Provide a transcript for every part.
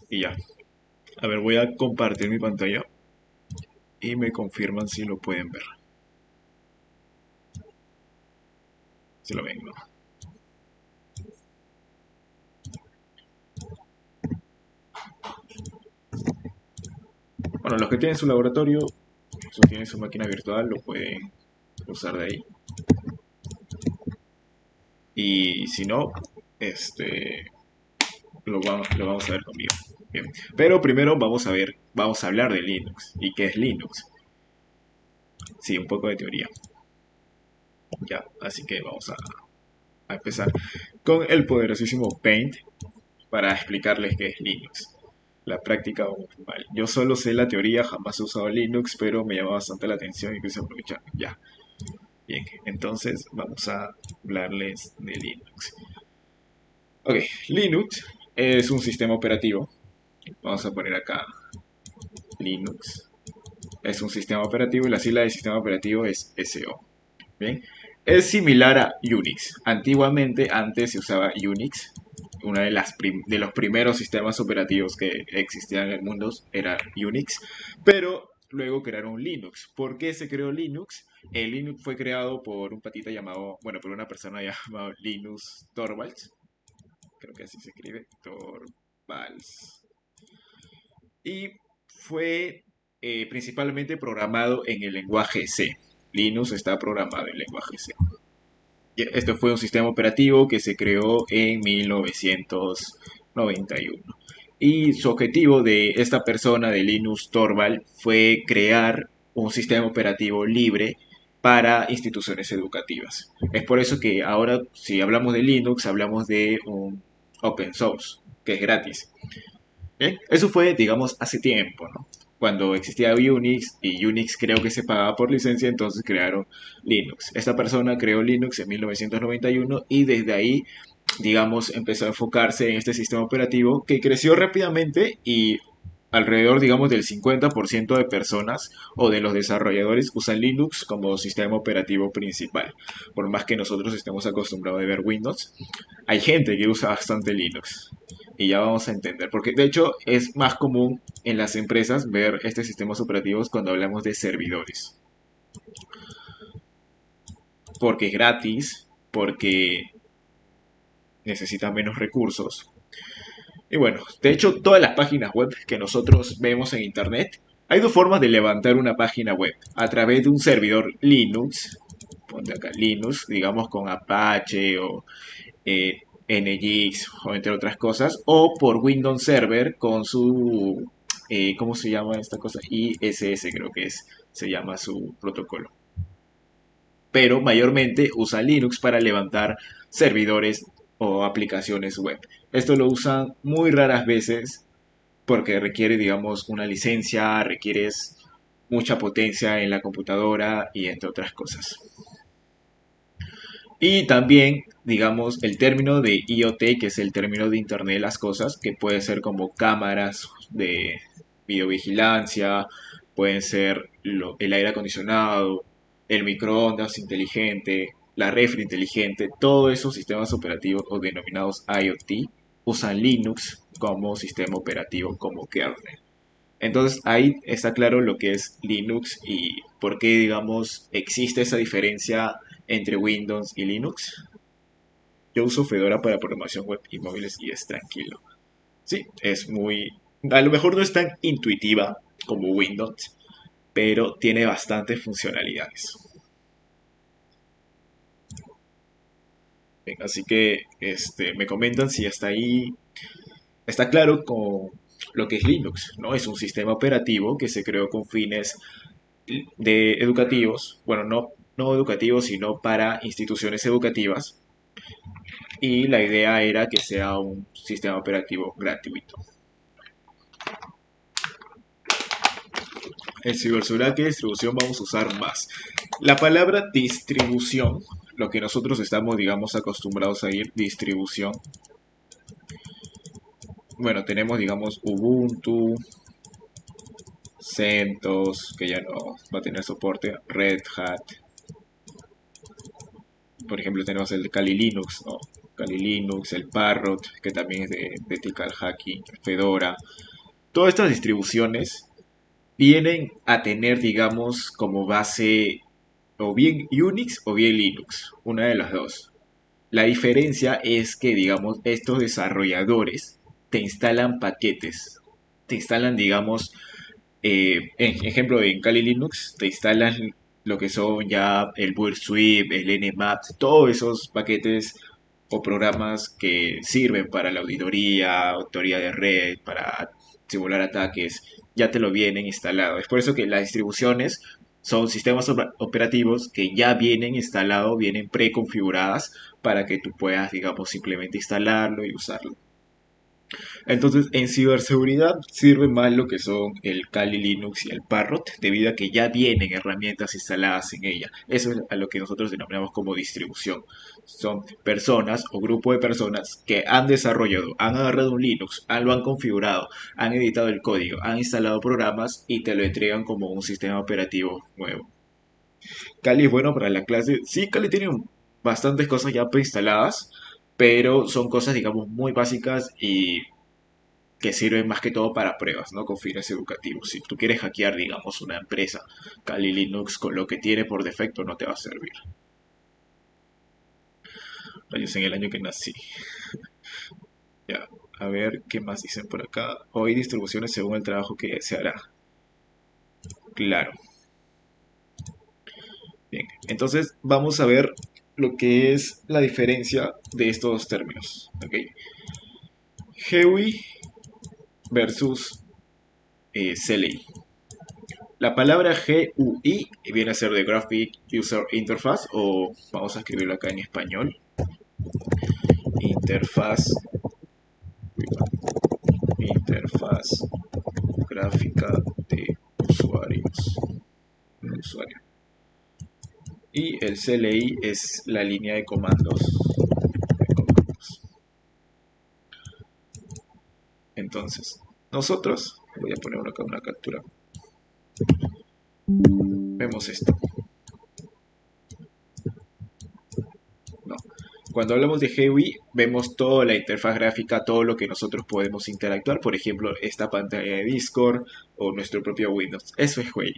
Y ya. A ver, voy a compartir mi pantalla y me confirman si lo pueden ver. Si lo ven, ¿no? Bueno, los que tienen su laboratorio, si tienen su máquina virtual, lo pueden usar de ahí. Y si no, este, lo vamos a ver conmigo. Bien. Pero primero vamos a hablar de Linux. ¿Y qué es Linux? Sí, un poco de teoría. Ya, así que a empezar con el poderosísimo Paint para explicarles qué es Linux. La práctica vamos mal. Yo solo sé la teoría, jamás he usado Linux, pero me llama bastante la atención y quise aprovechar. Ya, bien, entonces vamos a hablarles de Linux. Ok, Linux es un sistema operativo. Vamos a poner acá Linux. Es un sistema operativo y la sigla del sistema operativo es SO. Bien, es similar a Unix. Antiguamente, antes se usaba Unix. Una de los primeros sistemas operativos que existían en el mundo era Unix, pero luego crearon Linux. ¿Por qué se creó Linux? El Linux fue creado por un patita llamado, bueno, por una persona llamada Linus Torvalds, creo que así se escribe, Torvalds, y fue principalmente programado en el lenguaje C. Linux está programado en lenguaje C. Este fue un sistema operativo que se creó en 1991. Y su objetivo de esta persona, de Linus Torvald, fue crear un sistema operativo libre para instituciones educativas. Es por eso que ahora, si hablamos de Linux, hablamos de un open source, que es gratis. ¿Eh? Eso fue, digamos, hace tiempo, ¿no? Cuando existía Unix y Unix creo que se pagaba por licencia, entonces crearon Linux. Esta persona creó Linux en 1991 y desde ahí, digamos, empezó a enfocarse en este sistema operativo que creció rápidamente y alrededor, digamos, del 50% de personas o de los desarrolladores usan Linux como sistema operativo principal. Por más que nosotros estemos acostumbrados a ver Windows, hay gente que usa bastante Linux. Y ya vamos a entender, porque de hecho es más común en las empresas ver estos sistemas operativos cuando hablamos de servidores. Porque es gratis, porque necesita menos recursos. Y bueno, de hecho todas las páginas web que nosotros vemos en Internet, hay dos formas de levantar una página web. A través de un servidor Linux, ponte acá Linux, digamos con Apache o eh, NGX o entre otras cosas, o por Windows Server con su, ¿cómo se llama esta cosa? ISS creo que se llama su protocolo. Pero mayormente usa Linux para levantar servidores o aplicaciones web. Esto lo usan muy raras veces porque requiere, digamos, una licencia, requieres mucha potencia en la computadora y entre otras cosas. Y también, digamos, el término de IoT, que es el término de Internet de las Cosas, que puede ser como cámaras de videovigilancia, pueden ser el aire acondicionado, el microondas inteligente, la refri inteligente, todos esos sistemas operativos o denominados IoT usan Linux como sistema operativo, como kernel. Entonces ahí está claro lo que es Linux y por qué, digamos, existe esa diferencia entre Windows y Linux. Yo uso Fedora para programación web y móviles y es tranquilo. Sí, es muy... A lo mejor no es tan intuitiva como Windows, pero tiene bastantes funcionalidades. Bien, así que me comentan si hasta ahí está claro con lo que es Linux, ¿no? Es un sistema operativo que se creó con fines de educativos, bueno, no educativos, sino para instituciones educativas, y la idea era que sea un sistema operativo gratuito. En ciberseguridad, ¿qué distribución vamos a usar más? La palabra distribución, lo que nosotros estamos, digamos, acostumbrados a ir, distribución. Bueno, tenemos, digamos, Ubuntu, CentOS, que ya no va a tener soporte, Red Hat, por ejemplo, tenemos el Kali Linux, ¿no? Kali Linux, el Parrot, que también es de Ethical Hacking, Fedora. Todas estas distribuciones vienen a tener, digamos, como base o bien Unix o bien Linux, una de las dos. La diferencia es que, digamos, estos desarrolladores te instalan paquetes, te instalan, digamos, ejemplo, en Kali Linux te instalan lo que son ya el Burst Sweep, el Nmap, todos esos paquetes o programas que sirven para la auditoría, auditoría de red, para simular ataques, ya te lo vienen instalado. Es por eso que las distribuciones son sistemas operativos que ya vienen instalados, vienen preconfiguradas para que tú puedas, digamos, simplemente instalarlo y usarlo. Entonces, en ciberseguridad sirve más lo que son el Kali Linux y el Parrot, debido a que ya vienen herramientas instaladas en ella. Eso es a lo que nosotros denominamos como distribución. Son personas o grupo de personas que han desarrollado, han agarrado un Linux, lo han configurado, han editado el código, han instalado programas y te lo entregan como un sistema operativo nuevo. Kali es bueno para la clase. Sí, Kali tiene bastantes cosas ya preinstaladas, pero son cosas, digamos, muy básicas y que sirven más que todo para pruebas, ¿no? Con fines educativos. Si tú quieres hackear, digamos, una empresa, Kali Linux con lo que tiene por defecto no te va a servir. Rayos en el año que nací. Ya, a ver qué más dicen por acá. Hoy distribuciones según el trabajo que se hará. Claro. Bien, entonces vamos a ver lo que es la diferencia de estos dos términos. ¿Ok? GUI versus CLI. La palabra GUI viene a ser de Graphic User Interface, o vamos a escribirlo acá en español, interfaz, interfaz gráfica de usuarios, usuario. Y el CLI es la línea de comandos. Entonces, nosotros, voy a poner acá una captura, vemos esto. No. Cuando hablamos de GUI, vemos toda la interfaz gráfica, todo lo que nosotros podemos interactuar. Por ejemplo, esta pantalla de Discord o nuestro propio Windows. Eso es GUI.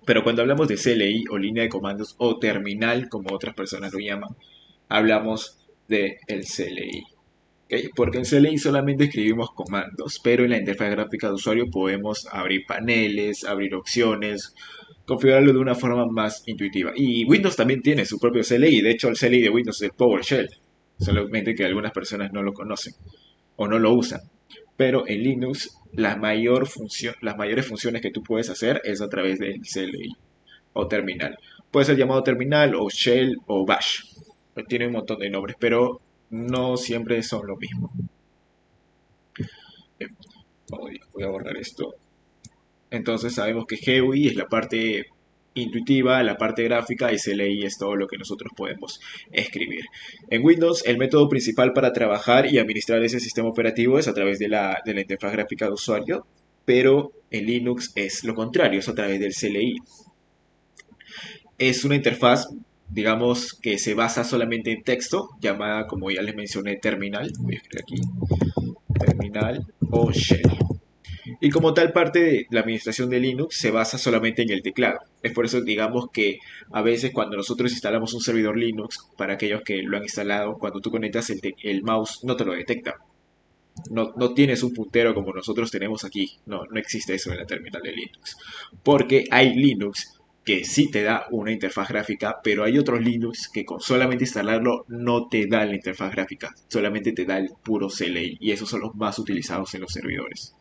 Pero cuando hablamos de CLI o línea de comandos o terminal, como otras personas lo llaman, hablamos de el CLI. ¿Okay? Porque en CLI solamente escribimos comandos, pero en la interfaz gráfica de usuario podemos abrir paneles, abrir opciones, configurarlo de una forma más intuitiva. Y Windows también tiene su propio CLI. De hecho, el CLI de Windows es el PowerShell. Solamente que algunas personas no lo conocen o no lo usan. Pero en Linux, las mayores funciones que tú puedes hacer es a través del CLI o terminal. Puede ser llamado terminal o shell o bash. Tiene un montón de nombres, pero no siempre son lo mismo. Bien, voy a borrar esto. Entonces sabemos que GUI es la parte intuitiva, la parte gráfica, y CLI es todo lo que nosotros podemos escribir. En Windows, el método principal para trabajar y administrar ese sistema operativo es a través de la interfaz gráfica de usuario, pero en Linux es lo contrario, es a través del CLI. Es una interfaz, digamos, que se basa solamente en texto, llamada, como ya les mencioné, terminal. Voy a escribir aquí, terminal o shell. Y como tal, parte de la administración de Linux se basa solamente en el teclado. Es por eso, digamos, que a veces cuando nosotros instalamos un servidor Linux, para aquellos que lo han instalado, cuando tú conectas el mouse no te lo detecta. No, no tienes un puntero como nosotros tenemos aquí. No, no existe eso en la terminal de Linux. Porque hay Linux que sí te da una interfaz gráfica, pero hay otros Linux que con solamente instalarlo no te da la interfaz gráfica, solamente te da el puro CLI, y esos son los más utilizados en los servidores.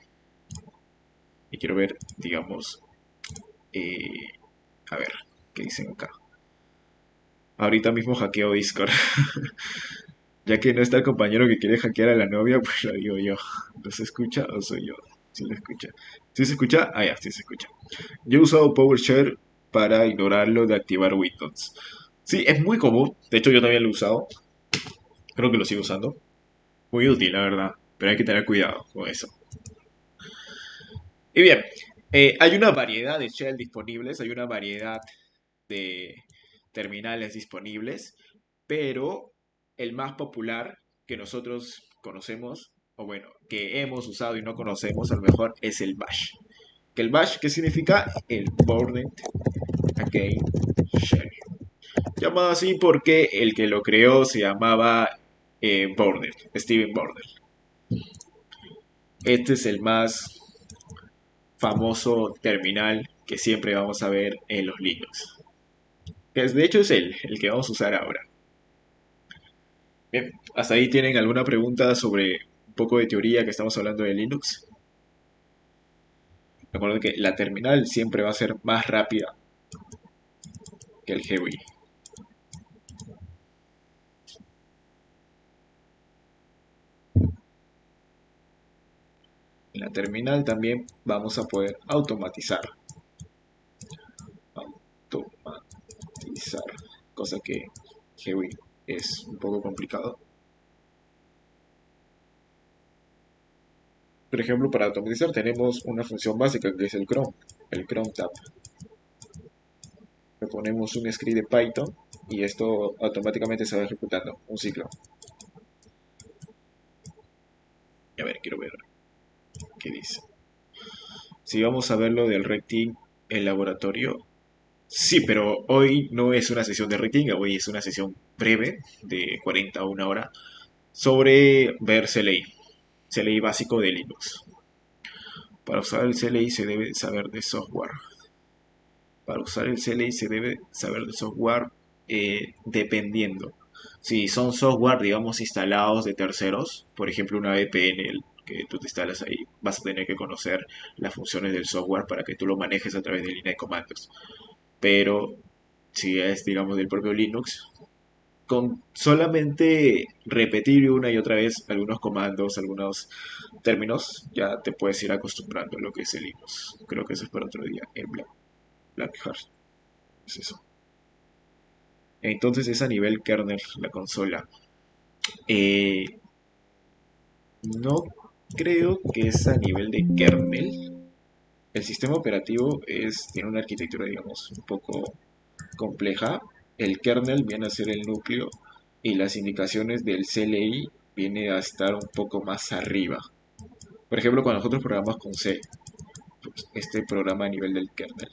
Y quiero ver, digamos, eh, a ver, ¿qué dicen acá? Ahorita mismo hackeo Discord. Ya que no está el compañero que quiere hackear a la novia, pues lo digo yo. ¿No se escucha o soy yo? ¿Sí se escucha? ¿Sí se escucha? Ah, ya, sí se escucha. Yo he usado PowerShell para ignorarlo de activar Windows. Sí, es muy común. De hecho, yo también lo he usado. Creo que lo sigo usando. Muy útil, la verdad. Pero hay que tener cuidado con eso. Y bien, hay una variedad de shell disponibles. Hay una variedad de terminales disponibles. Pero el más popular que nosotros conocemos, o bueno, que hemos usado y no conocemos, a lo mejor es el Bash. ¿Que el Bash qué significa? El Burned Again Shell. Llamado así porque el que lo creó se llamaba Burnell, Steven Burnell. Este es el más famoso terminal que siempre vamos a ver en los Linux. Que de hecho es el que vamos a usar ahora. Bien, ¿hasta ahí tienen alguna pregunta sobre un poco de teoría que estamos hablando de Linux? Recuerden que la terminal siempre va a ser más rápida que el GUI. En la terminal también vamos a poder automatizar. Automatizar. Cosa que GUI es un poco complicado. Por ejemplo, para automatizar tenemos una función básica que es el Chrome Tab. Le ponemos un script de Python y esto automáticamente se va ejecutando un ciclo. Y a ver, quiero ver qué dice. Si vamos a ver lo del Recting en laboratorio, sí, pero hoy no es una sesión de Recting, hoy es una sesión breve de 40 a 1 hora sobre ver CLI, CLI básico de Linux. Para usar el CLI se debe saber de software. Para usar el CLI se debe saber de software dependiendo. Si son software, digamos, instalados de terceros, por ejemplo, una VPN que tú te instalas ahí, vas a tener que conocer las funciones del software para que tú lo manejes a través de línea de comandos. Pero si es, digamos, del propio Linux, con solamente repetir una y otra vez algunos comandos, algunos términos, ya te puedes ir acostumbrando a lo que es el Linux. Creo que eso es para otro día en Black Heart. Es eso. Entonces es a nivel kernel la consola. Eh, no creo que es a nivel de kernel. El sistema operativo tiene una arquitectura, digamos, un poco compleja. El kernel viene a ser el núcleo y las indicaciones del CLI viene a estar un poco más arriba. Por ejemplo, cuando nosotros programamos con C, pues, este programa a nivel del kernel.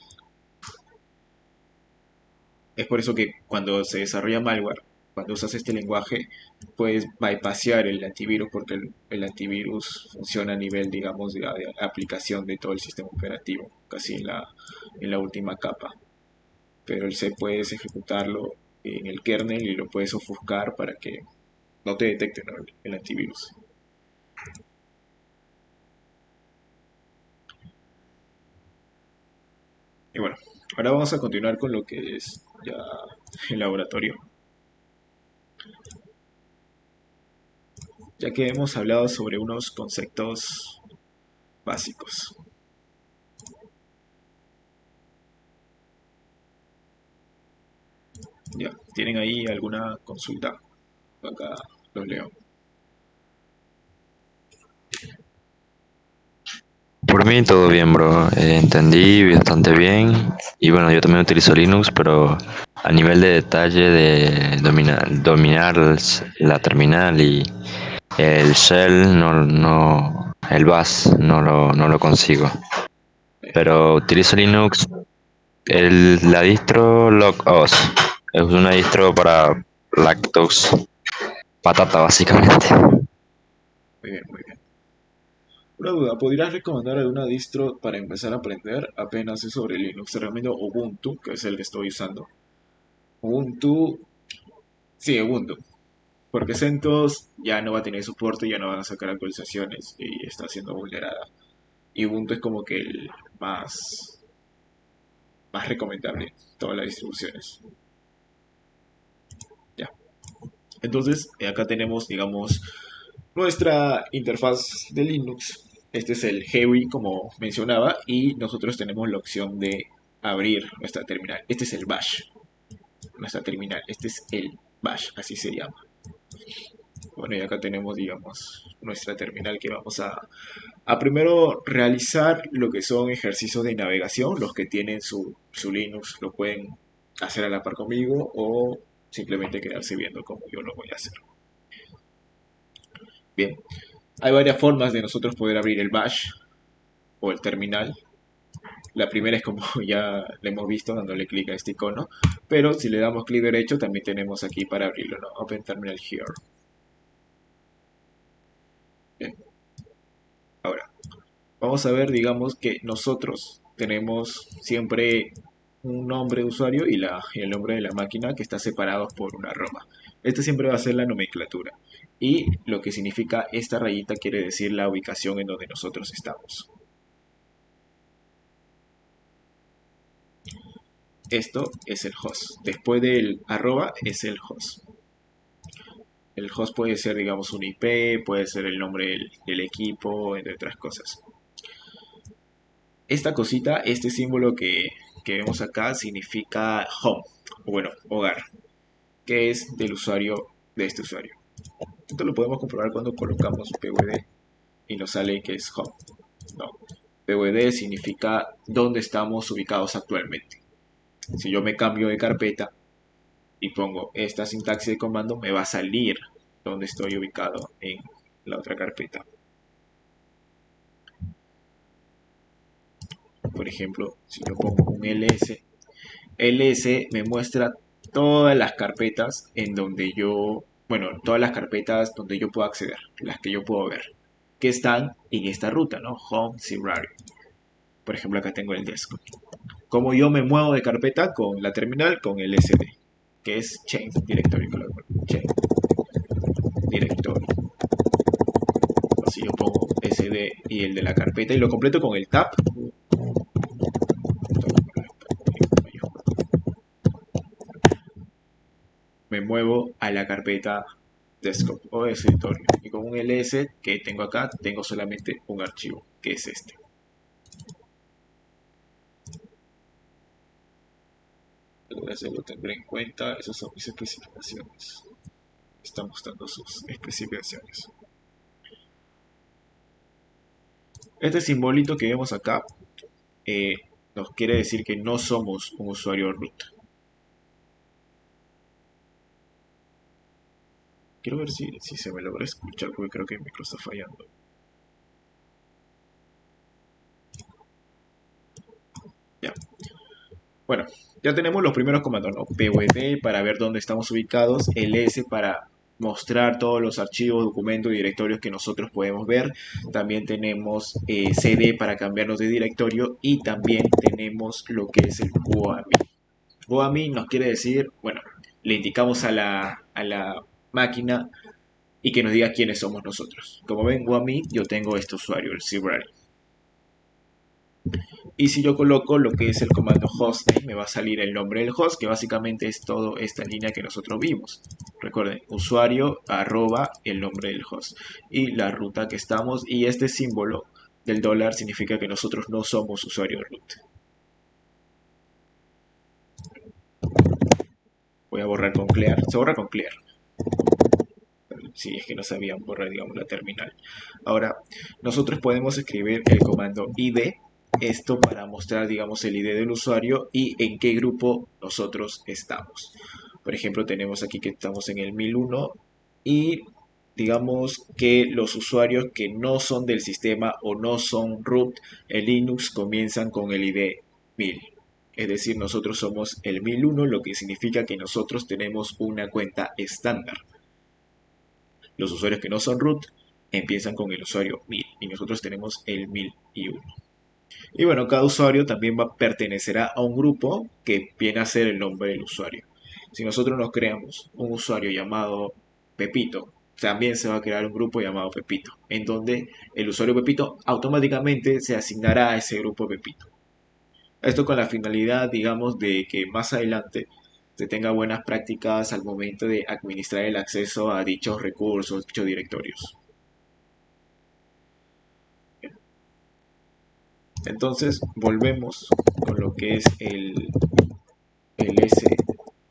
Es por eso que cuando se desarrolla malware, cuando usas este lenguaje, puedes bypassear el antivirus porque el antivirus funciona a nivel, digamos, de aplicación de todo el sistema operativo, casi en la última capa. Pero el C puedes ejecutarlo en el kernel y lo puedes ofuscar para que no te detecte, ¿no? El antivirus. Y bueno, ahora vamos a continuar con lo que es ya el laboratorio. Ya que hemos hablado sobre unos conceptos básicos. Ya, ¿tienen ahí alguna consulta? Acá los leo. Por mí todo bien, bro. Entendí bastante bien. Y bueno, yo también utilizo Linux, pero a nivel de detalle de dominar la terminal y el shell, el bash no lo consigo. Pero utilizo Linux, la distro LocOS. Es una distro para lactose, patata básicamente. Muy bien, muy bien. Una duda, ¿podrías recomendar alguna distro para empezar a aprender? Apenas es sobre Linux. Te recomiendo Ubuntu, que es el que estoy usando. Ubuntu, sí, Ubuntu. Porque CentOS ya no va a tener soporte, ya no van a sacar actualizaciones y está siendo vulnerada. Y Ubuntu es como que el más recomendable de todas las distribuciones. Ya. Entonces, acá tenemos, digamos, nuestra interfaz de Linux. Este es el GUI, como mencionaba, y nosotros tenemos la opción de abrir nuestra terminal. Este es el bash, nuestra terminal. Este es el bash, así se llama. Bueno, y acá tenemos, digamos, nuestra terminal que vamos a primero realizar lo que son ejercicios de navegación. Los que tienen su Linux lo pueden hacer a la par conmigo o simplemente quedarse viendo cómo yo lo voy a hacer. Bien, hay varias formas de nosotros poder abrir el bash o el terminal. La primera es como ya le hemos visto dándole clic a este icono, pero si le damos clic derecho también tenemos aquí para abrirlo, ¿no? Open Terminal Here. Bien, ahora vamos a ver, digamos que nosotros tenemos siempre un nombre de usuario y el nombre de la máquina que está separados por una arroba. Esta siempre va a ser la nomenclatura. Y lo que significa esta rayita quiere decir la ubicación en donde nosotros estamos. Esto es el host. Después del arroba es el host. El host puede ser, digamos, un IP, puede ser el nombre del equipo, entre otras cosas. Esta cosita, este símbolo que vemos acá, significa home, o bueno, hogar, que es del usuario, de este usuario. Esto lo podemos comprobar cuando colocamos pvd y nos sale que es home. No, pvd significa dónde estamos ubicados actualmente. Si yo me cambio de carpeta y pongo esta sintaxis de comando, me va a salir donde estoy ubicado en la otra carpeta. Por ejemplo, si yo pongo un ls me muestra todas las carpetas en donde yo, bueno, todas las carpetas donde yo puedo acceder, las que yo puedo ver, que están en esta ruta, ¿no? Home, Sirari. Por ejemplo, acá tengo el desktop. Como yo me muevo de carpeta con la terminal, con el SD, que es Change Directory. Change Directory. Así yo pongo SD y el de la carpeta y lo completo con el tab. Me muevo a la carpeta desktop o escritorio. Y con un ls que tengo acá, tengo solamente un archivo, que es este. Eso lo tendré en cuenta, esas son mis especificaciones. Está mostrando sus especificaciones. Este simbolito que vemos acá nos quiere decir que no somos un usuario root. Quiero ver si se me logra escuchar porque creo que el micro está fallando. Ya. Bueno, ya tenemos los primeros comandos, ¿no? pvd para ver dónde estamos ubicados, ls para mostrar todos los archivos, documentos y directorios que nosotros podemos ver. También tenemos cd para cambiarnos de directorio y también tenemos lo que es el guami. Guami nos quiere decir, bueno, le indicamos a la máquina y que nos diga quiénes somos nosotros. Como ven, guami, yo tengo este usuario, el Library. Y si yo coloco lo que es el comando hostname, me va a salir el nombre del host, que básicamente es toda esta línea que nosotros vimos. Recuerden, usuario, arroba, el nombre del host y la ruta que estamos. Y este símbolo del dólar significa que nosotros no somos usuario root. Voy a borrar con clear. Se borra con clear. Si es que no sabían borrar, digamos, la terminal. Ahora, nosotros podemos escribir el comando id, esto para mostrar, digamos, el ID del usuario y en qué grupo nosotros estamos. Por ejemplo, tenemos aquí que estamos en el 1001 y digamos que los usuarios que no son del sistema o no son root en Linux comienzan con el ID 1000. Es decir, nosotros somos el 1001, lo que significa que nosotros tenemos una cuenta estándar. Los usuarios que no son root empiezan con el usuario 1000 y nosotros tenemos el 1001. Y bueno, cada usuario también pertenecerá a un grupo que viene a ser el nombre del usuario. Si nosotros nos creamos un usuario llamado Pepito, también se va a crear un grupo llamado Pepito, en donde el usuario Pepito automáticamente se asignará a ese grupo Pepito. Esto con la finalidad, digamos, de que más adelante se tenga buenas prácticas al momento de administrar el acceso a dichos recursos, dichos directorios. Entonces volvemos con lo que es el ls,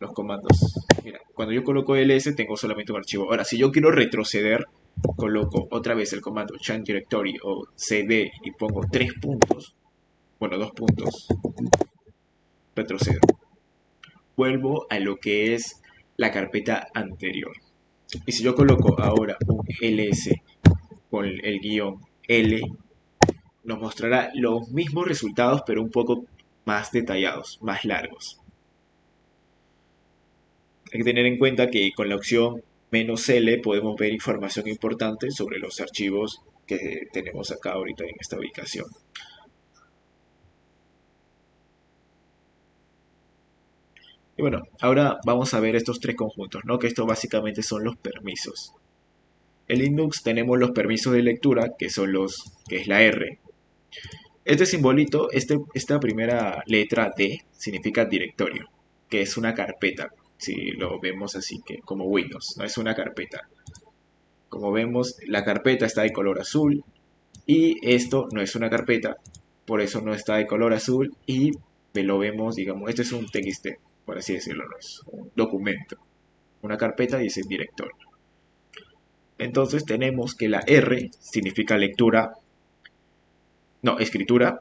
los comandos. Mira, cuando yo coloco ls tengo solamente un archivo. Ahora, si yo quiero retroceder, coloco otra vez el comando change directory o cd y pongo 3 puntos, bueno, 2 puntos, retrocedo. Vuelvo a lo que es la carpeta anterior. Y si yo coloco ahora un ls con el guión L nos mostrará los mismos resultados pero un poco más detallados, más largos. Hay que tener en cuenta que con la opción "-L" podemos ver información importante sobre los archivos que tenemos acá ahorita en esta ubicación. Y bueno, ahora vamos a ver estos tres conjuntos, ¿no? Que estos básicamente son los permisos. En Linux tenemos los permisos de lectura, que es la R. Este simbolito, esta primera letra D, significa directorio, que es una carpeta. Si lo vemos así que como Windows, no es una carpeta. Como vemos, la carpeta está de color azul y esto no es una carpeta, por eso no está de color azul y lo vemos, digamos, este es un TXT, por así decirlo, no es un documento. Una carpeta dice directorio. Entonces tenemos que la R significa lectura, no, escritura,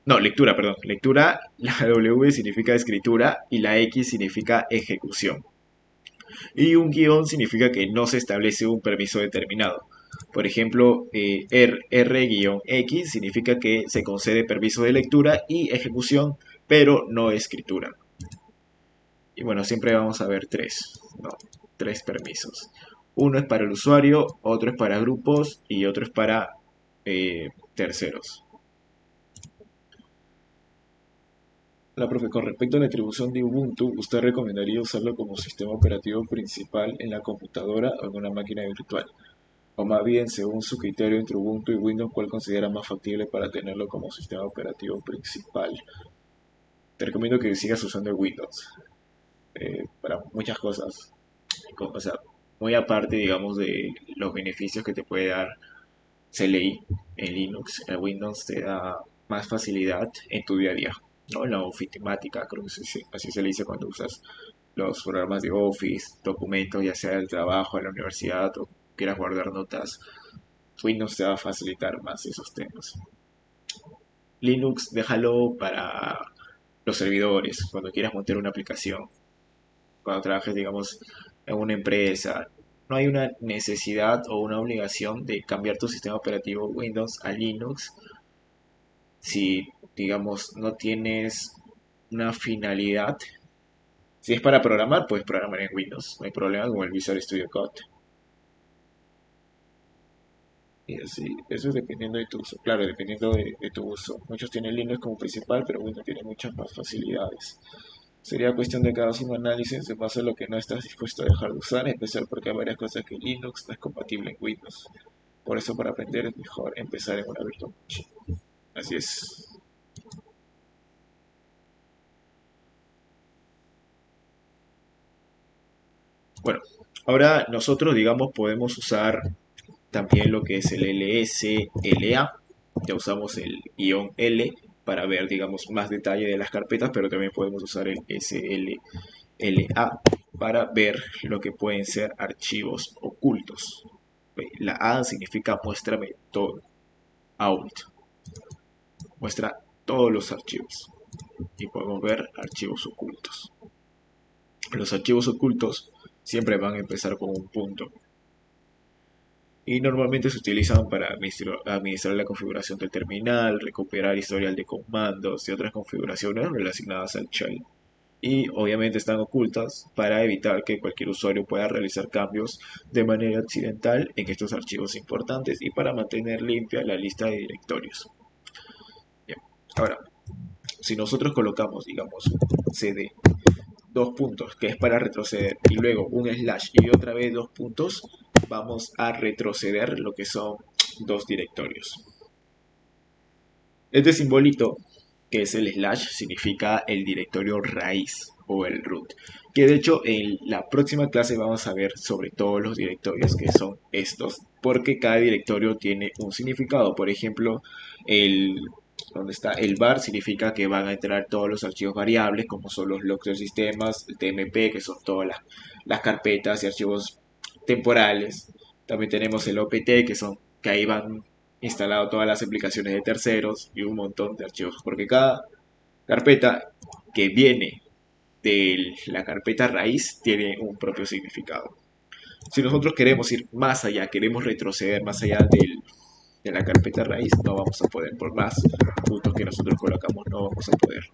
no, lectura, perdón, lectura, la W significa escritura y la X significa ejecución. Y un guión significa que no se establece un permiso determinado. Por ejemplo, R-X significa que se concede permiso de lectura y ejecución, pero no escritura. Y bueno, siempre vamos a ver tres, ¿no? Tres permisos. Uno es para el usuario, otro es para grupos y otro es para terceros. La profe, con respecto a la distribución de Ubuntu, ¿usted recomendaría usarlo como sistema operativo principal en la computadora o en una máquina virtual? O más bien, según su criterio entre Ubuntu y Windows, ¿cuál considera más factible para tenerlo como sistema operativo principal? Te recomiendo que sigas usando Windows para muchas cosas. O sea, muy aparte, digamos, de los beneficios que te puede dar CLI en Linux, el Windows te da más facilidad en tu día a día, ¿no? La ofimática, creo que así se le dice cuando usas los programas de Office, documentos, ya sea del trabajo, de la universidad o quieras guardar notas. Windows te va a facilitar más esos temas. Linux déjalo para los servidores, cuando quieras montar una aplicación, cuando trabajes, digamos, en una empresa. No hay una necesidad o una obligación de cambiar tu sistema operativo Windows a Linux si, digamos, no tienes una finalidad. Si es para programar, puedes programar en Windows. No hay problema con el Visual Studio Code. Y así, eso es dependiendo de tu uso. Claro, dependiendo de tu uso. Muchos tienen Linux como principal, pero Windows tiene muchas más facilidades. Sería cuestión de cada uno análisis en base a lo que no estás dispuesto a dejar de usar, en especial porque hay varias cosas que Linux no es compatible en Windows. Por eso para aprender es mejor empezar en una virtual machine. Así es. Bueno, ahora nosotros, digamos, podemos usar también lo que es el LSLA. Ya usamos el guión L para ver, digamos, más detalle de las carpetas, pero también podemos usar el SLA para ver lo que pueden ser archivos ocultos. La A significa muéstrame todo. Out. Muestra todos los archivos. Y podemos ver archivos ocultos. Los archivos ocultos siempre van a empezar con un punto y normalmente se utilizan para administrar la configuración del terminal, recuperar historial de comandos y otras configuraciones relacionadas al shell. Y obviamente están ocultas para evitar que cualquier usuario pueda realizar cambios de manera accidental en estos archivos importantes y para mantener limpia la lista de directorios. Bien. Ahora, si nosotros colocamos, digamos, cd dos puntos, que es para retroceder, y luego un slash y otra vez dos puntos, vamos a retroceder lo que son dos directorios. Este simbolito, que es el slash, significa el directorio raíz o el root. Que de hecho en la próxima clase vamos a ver sobre todos los directorios que son estos, porque cada directorio tiene un significado. Por ejemplo, el donde está el var significa que van a entrar todos los archivos variables, como son los logs de sistemas, el TMP, que son todas las carpetas y archivos temporales. También tenemos el OPT, que ahí van instalado todas las aplicaciones de terceros y un montón de archivos, porque cada carpeta que viene de la carpeta raíz tiene un propio significado. Si nosotros queremos ir más allá, queremos retroceder más allá de la carpeta raíz, no vamos a poder. Por más puntos que nosotros colocamos, no vamos a poder.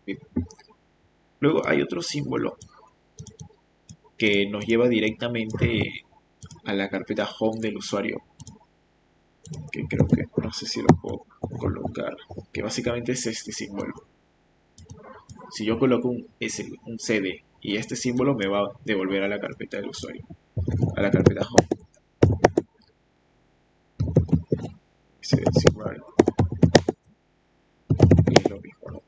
Bien. Luego hay otro símbolo que nos lleva directamente a la carpeta home del usuario, que creo que no sé si lo puedo colocar, que básicamente es este símbolo. Si yo coloco un CD y este símbolo me va a devolver a la carpeta del usuario, a la carpeta home. Y es lo mismo, ¿no?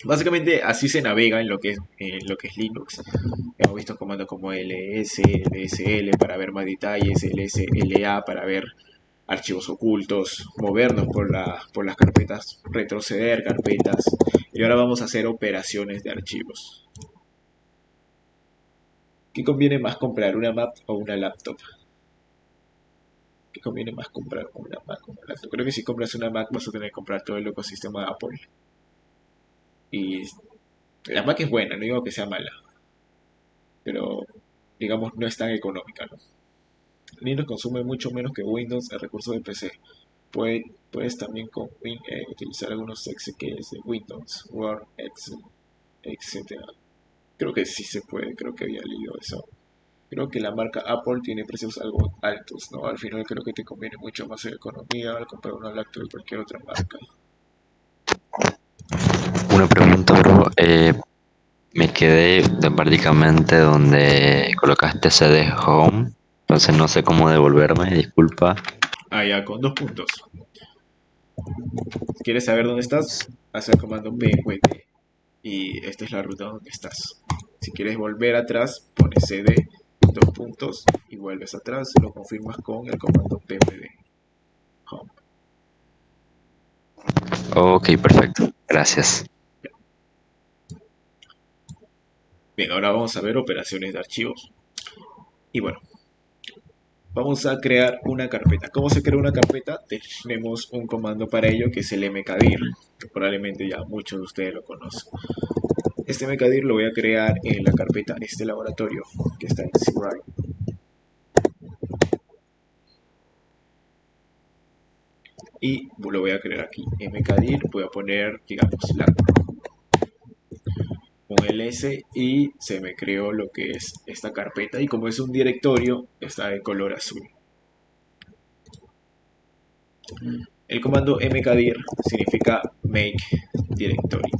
Básicamente así se navega en lo que es Linux. Hemos visto comandos como ls, lsl para ver más detalles, lsla para ver archivos ocultos, movernos por las carpetas, retroceder carpetas. Y ahora vamos a hacer operaciones de archivos. ¿Qué conviene más comprar, una Mac o una laptop? ¿Qué conviene más comprar, una Mac o una laptop? Creo que si compras una Mac vas a tener que comprar todo el ecosistema de Apple. Y la Mac es buena, no digo que sea mala, pero digamos no es tan económica, ¿no? Linux consume mucho menos que Windows el recurso de PC. Puedes también utilizar algunos exequies de Windows, Word, Excel, etcétera. Creo que sí se puede, creo que había leído eso. Creo que la marca Apple tiene precios algo altos, ¿no? Al final creo que te conviene mucho más en economía al comprar una laptop de cualquier otra marca. Una pregunta, bro. Me quedé prácticamente donde colocaste CD Home. Entonces no sé cómo devolverme, disculpa. Ah, ya, con 2 puntos. ¿Quieres saber dónde estás? Haz el comando pwd y esta es la ruta donde estás. Si quieres volver atrás, pones cd, 2 puntos y vuelves atrás, lo confirmas con el comando pwd. Home. Ok, perfecto. Gracias. Bien, ahora vamos a ver operaciones de archivos. Y bueno, vamos a crear una carpeta. ¿Cómo se crea una carpeta? Tenemos un comando para ello que es el mkdir, que probablemente ya muchos de ustedes lo conocen. Este mkdir lo voy a crear en la carpeta este laboratorio que está en CRI. Y lo voy a crear aquí. Mkdir, voy a poner, digamos, un ls y se me creó lo que es esta carpeta. Y como es un directorio, está de color azul. El comando mkdir significa make directory.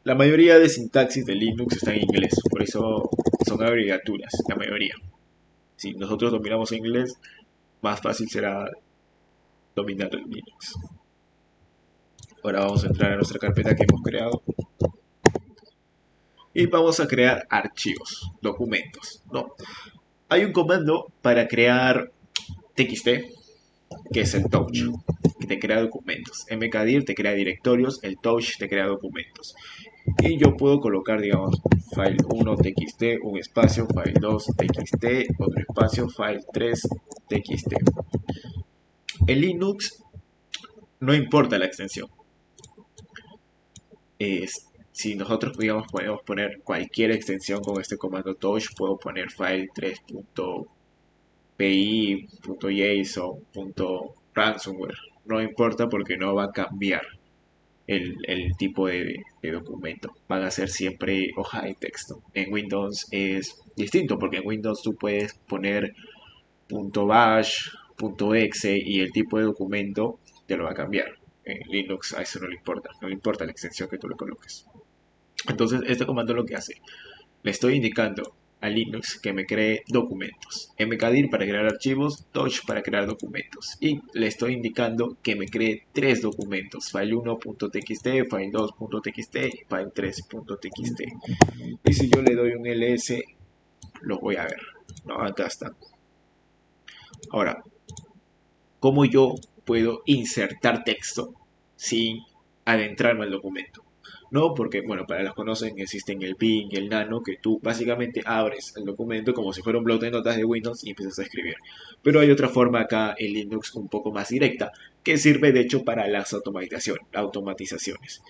La mayoría de sintaxis de Linux está en inglés, por eso son abreviaturas, la mayoría. Si nosotros dominamos inglés, más fácil será dominar Linux. Ahora vamos a entrar a nuestra carpeta que hemos creado y vamos a crear archivos, documentos, ¿no? Hay un comando para crear TXT, que es el touch, que te crea documentos. mkdir te crea directorios, el touch te crea documentos. Y yo puedo colocar, digamos, file 1 txt, un espacio, file 2 txt, otro espacio, file 3 txt. En Linux no importa la extensión. Si nosotros, digamos, podemos poner cualquier extensión con este comando touch, puedo poner file 3.py, .json, .ransomware. No importa porque no va a cambiar el tipo de documento. Van a ser siempre hoja de texto. En Windows es distinto porque en Windows tú puedes poner .bash, .exe y el tipo de documento te lo va a cambiar. En Linux a eso no le importa, no le importa la extensión que tú le coloques. Entonces este comando lo que hace, le estoy indicando a Linux que me cree documentos. mkdir para crear archivos, touch para crear documentos. Y le estoy indicando que me cree 3 documentos, file1.txt, file2.txt y file3.txt. Y si yo le doy un ls, lo voy a ver. No, acá está. Ahora, ¿cómo yo puedo insertar texto sin adentrarme al documento? No, porque, bueno, para los que conocen existen el ping y el nano, que tú básicamente abres el documento como si fuera un bloc de notas de Windows y empiezas a escribir. Pero hay otra forma acá en Linux un poco más directa, que sirve de hecho para las automatizaciones.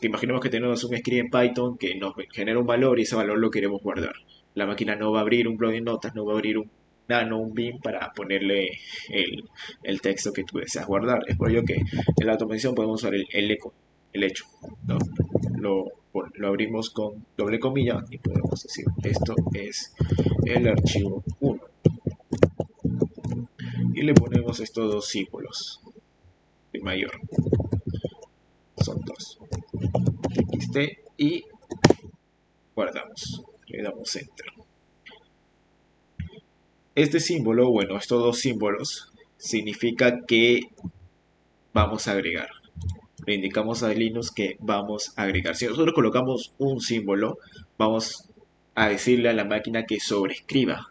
que imaginemos que tenemos un script en Python que nos genera un valor y ese valor lo queremos guardar. La máquina no va a abrir un blog de notas, no va a abrir un nano, un bin para ponerle el, el texto que tú deseas guardar. Es por ello que en la automatización podemos usar el eco, el hecho, ¿no? Lo abrimos con doble comilla y podemos decir esto es el archivo 1 y le ponemos estos dos símbolos de mayor, son dos, txt, y guardamos, le damos enter. Este símbolo, bueno, estos dos símbolos significa que vamos a agregar. Le indicamos a Linux que vamos a agregar. Si nosotros colocamos un símbolo, vamos a decirle a la máquina que sobrescriba.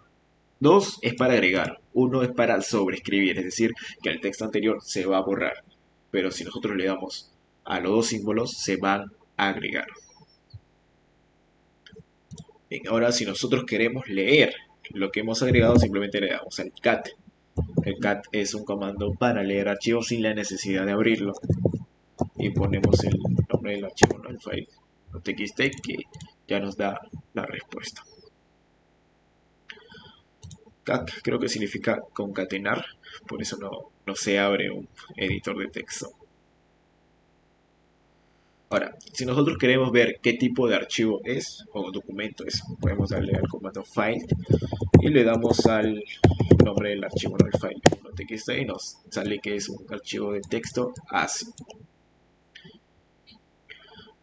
Dos es para agregar, uno es para sobreescribir, es decir, que el texto anterior se va a borrar. Pero si nosotros le damos a los dos símbolos, se van a agregar. Bien, ahora si nosotros queremos leer lo que hemos agregado, simplemente le damos al cat. El cat es un comando para leer archivos sin la necesidad de abrirlo. Y ponemos el nombre del archivo, ¿no? El file .txt, que ya nos da la respuesta. Cat creo que significa concatenar, por eso no se abre un editor de texto. Ahora, si nosotros queremos ver qué tipo de archivo es o documento es, podemos darle al comando file y le damos al nombre del archivo, ¿no? El file .txt, y nos sale que es un archivo de texto ASCII.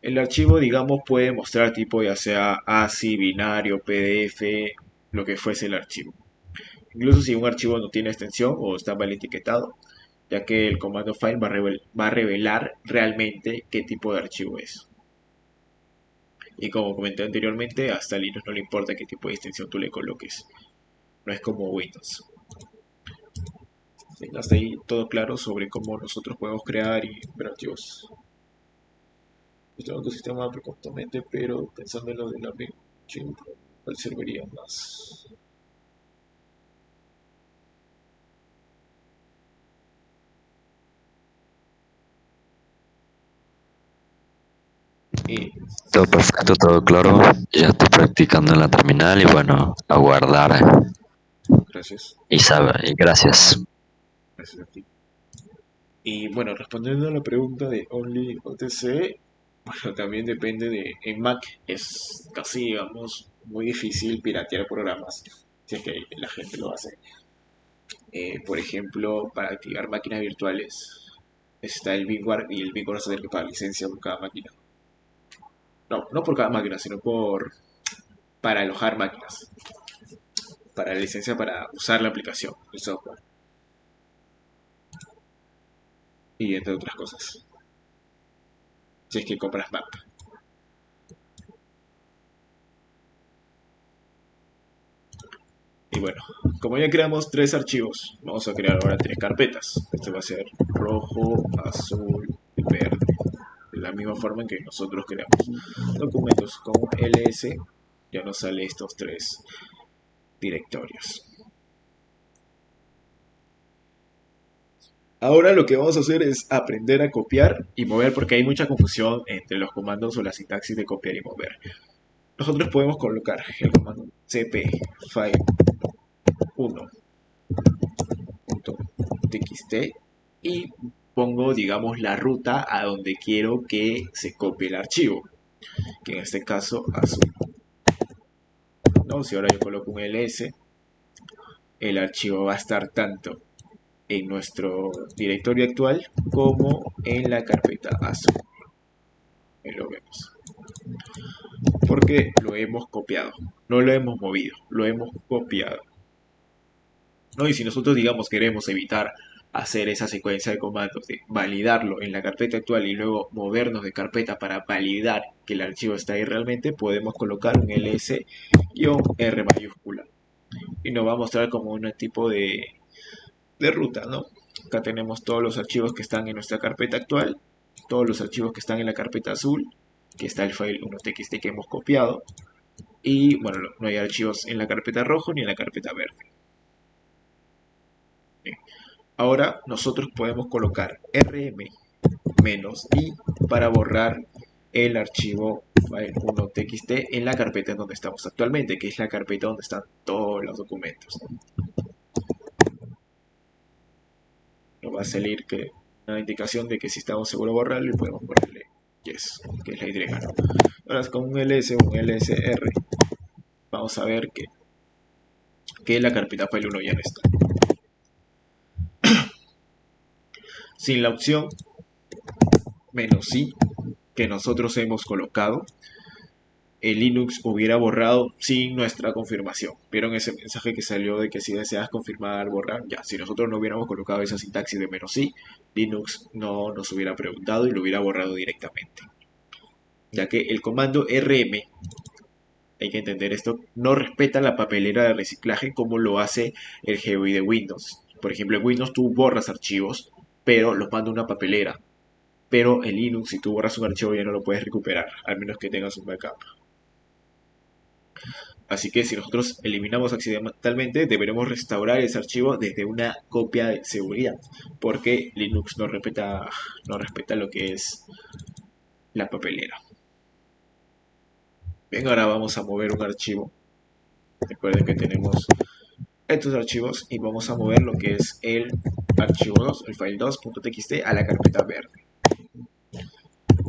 El archivo, digamos, puede mostrar tipo ya sea ASCII, binario, PDF, lo que fuese el archivo. Incluso si un archivo no tiene extensión o está mal etiquetado, ya que el comando file va a revelar realmente qué tipo de archivo es. Y como comenté anteriormente, hasta a Linux no le importa qué tipo de extensión tú le coloques. No es como Windows. Hasta ahí todo claro sobre cómo nosotros podemos crear y ver archivos. Tengo otro sistema constantemente, pero pensando en lo de la Mailchimp, ¿cuál serviría más? Y Todo perfecto, todo claro. Ya estoy practicando en la terminal y bueno, a guardar. gracias, Y sabe, y gracias. gracias a ti. Y bueno, respondiendo a la pregunta de Only OTC, bueno, también depende de. En Mac es casi, digamos, muy difícil piratear programas, si es que la gente lo hace. Por ejemplo, para activar máquinas virtuales está el VMware y el VMware se tiene que pagar licencia por cada máquina. No por cada máquina, sino para alojar máquinas, para la licencia para usar la aplicación, el software y entre otras cosas. Si es que compras Mac. Y bueno, como ya creamos tres archivos, vamos a crear ahora tres carpetas. Este va a ser rojo, azul y verde. De la misma forma en que nosotros creamos documentos con ls, ya nos sale estos tres directorios. Ahora lo que vamos a hacer es aprender a copiar y mover porque hay mucha confusión entre los comandos o la sintaxis de copiar y mover. Nosotros podemos colocar el comando cp file 1.txt y pongo, digamos, la ruta a donde quiero que se copie el archivo, que en este caso azul. ¿No? Si ahora yo coloco un ls, el archivo va a estar tanto en nuestro directorio actual como en la carpeta azul. Ahí lo vemos. Porque lo hemos copiado, no lo hemos movido, lo hemos copiado. ¿No? Y si nosotros, digamos, queremos evitar hacer esa secuencia de comandos de validarlo en la carpeta actual y luego movernos de carpeta para validar que el archivo está ahí realmente, podemos colocar un ls-r mayúscula y nos va a mostrar como un tipo de ruta, ¿no? Acá tenemos todos los archivos que están en nuestra carpeta actual, todos los archivos que están en la carpeta azul, que está el file 1.txt que hemos copiado, y bueno, no hay archivos en la carpeta rojo ni en la carpeta verde. Bien. Ahora nosotros podemos colocar rm-i para borrar el archivo file1.txt en la carpeta en donde estamos actualmente, que es la carpeta donde están todos los documentos. Nos va a salir que una indicación de que si estamos seguros de borrarlo y podemos ponerle yes, que es la Y. Ahora con un ls o un lsr vamos a ver que la carpeta file1 ya no está. Sin la opción "-i" que nosotros hemos colocado, el Linux hubiera borrado sin nuestra confirmación. ¿Vieron ese mensaje que salió de que si deseas confirmar, borrar? Ya, si nosotros no hubiéramos colocado esa sintaxis de "-i", Linux no nos hubiera preguntado y lo hubiera borrado directamente. Ya que el comando rm, hay que entender esto, no respeta la papelera de reciclaje como lo hace el GUI de Windows. Por ejemplo, en Windows tú borras archivos, pero los manda a una papelera. Pero en Linux, si tú borras un archivo, ya no lo puedes recuperar, al menos que tengas un backup. Así que si nosotros eliminamos accidentalmente, deberemos restaurar ese archivo desde una copia de seguridad, porque Linux no respeta lo que es la papelera. Bien, ahora vamos a mover un archivo. Recuerden que tenemos estos archivos y vamos a mover lo que es el archivo 2, el file 2.txt a la carpeta verde.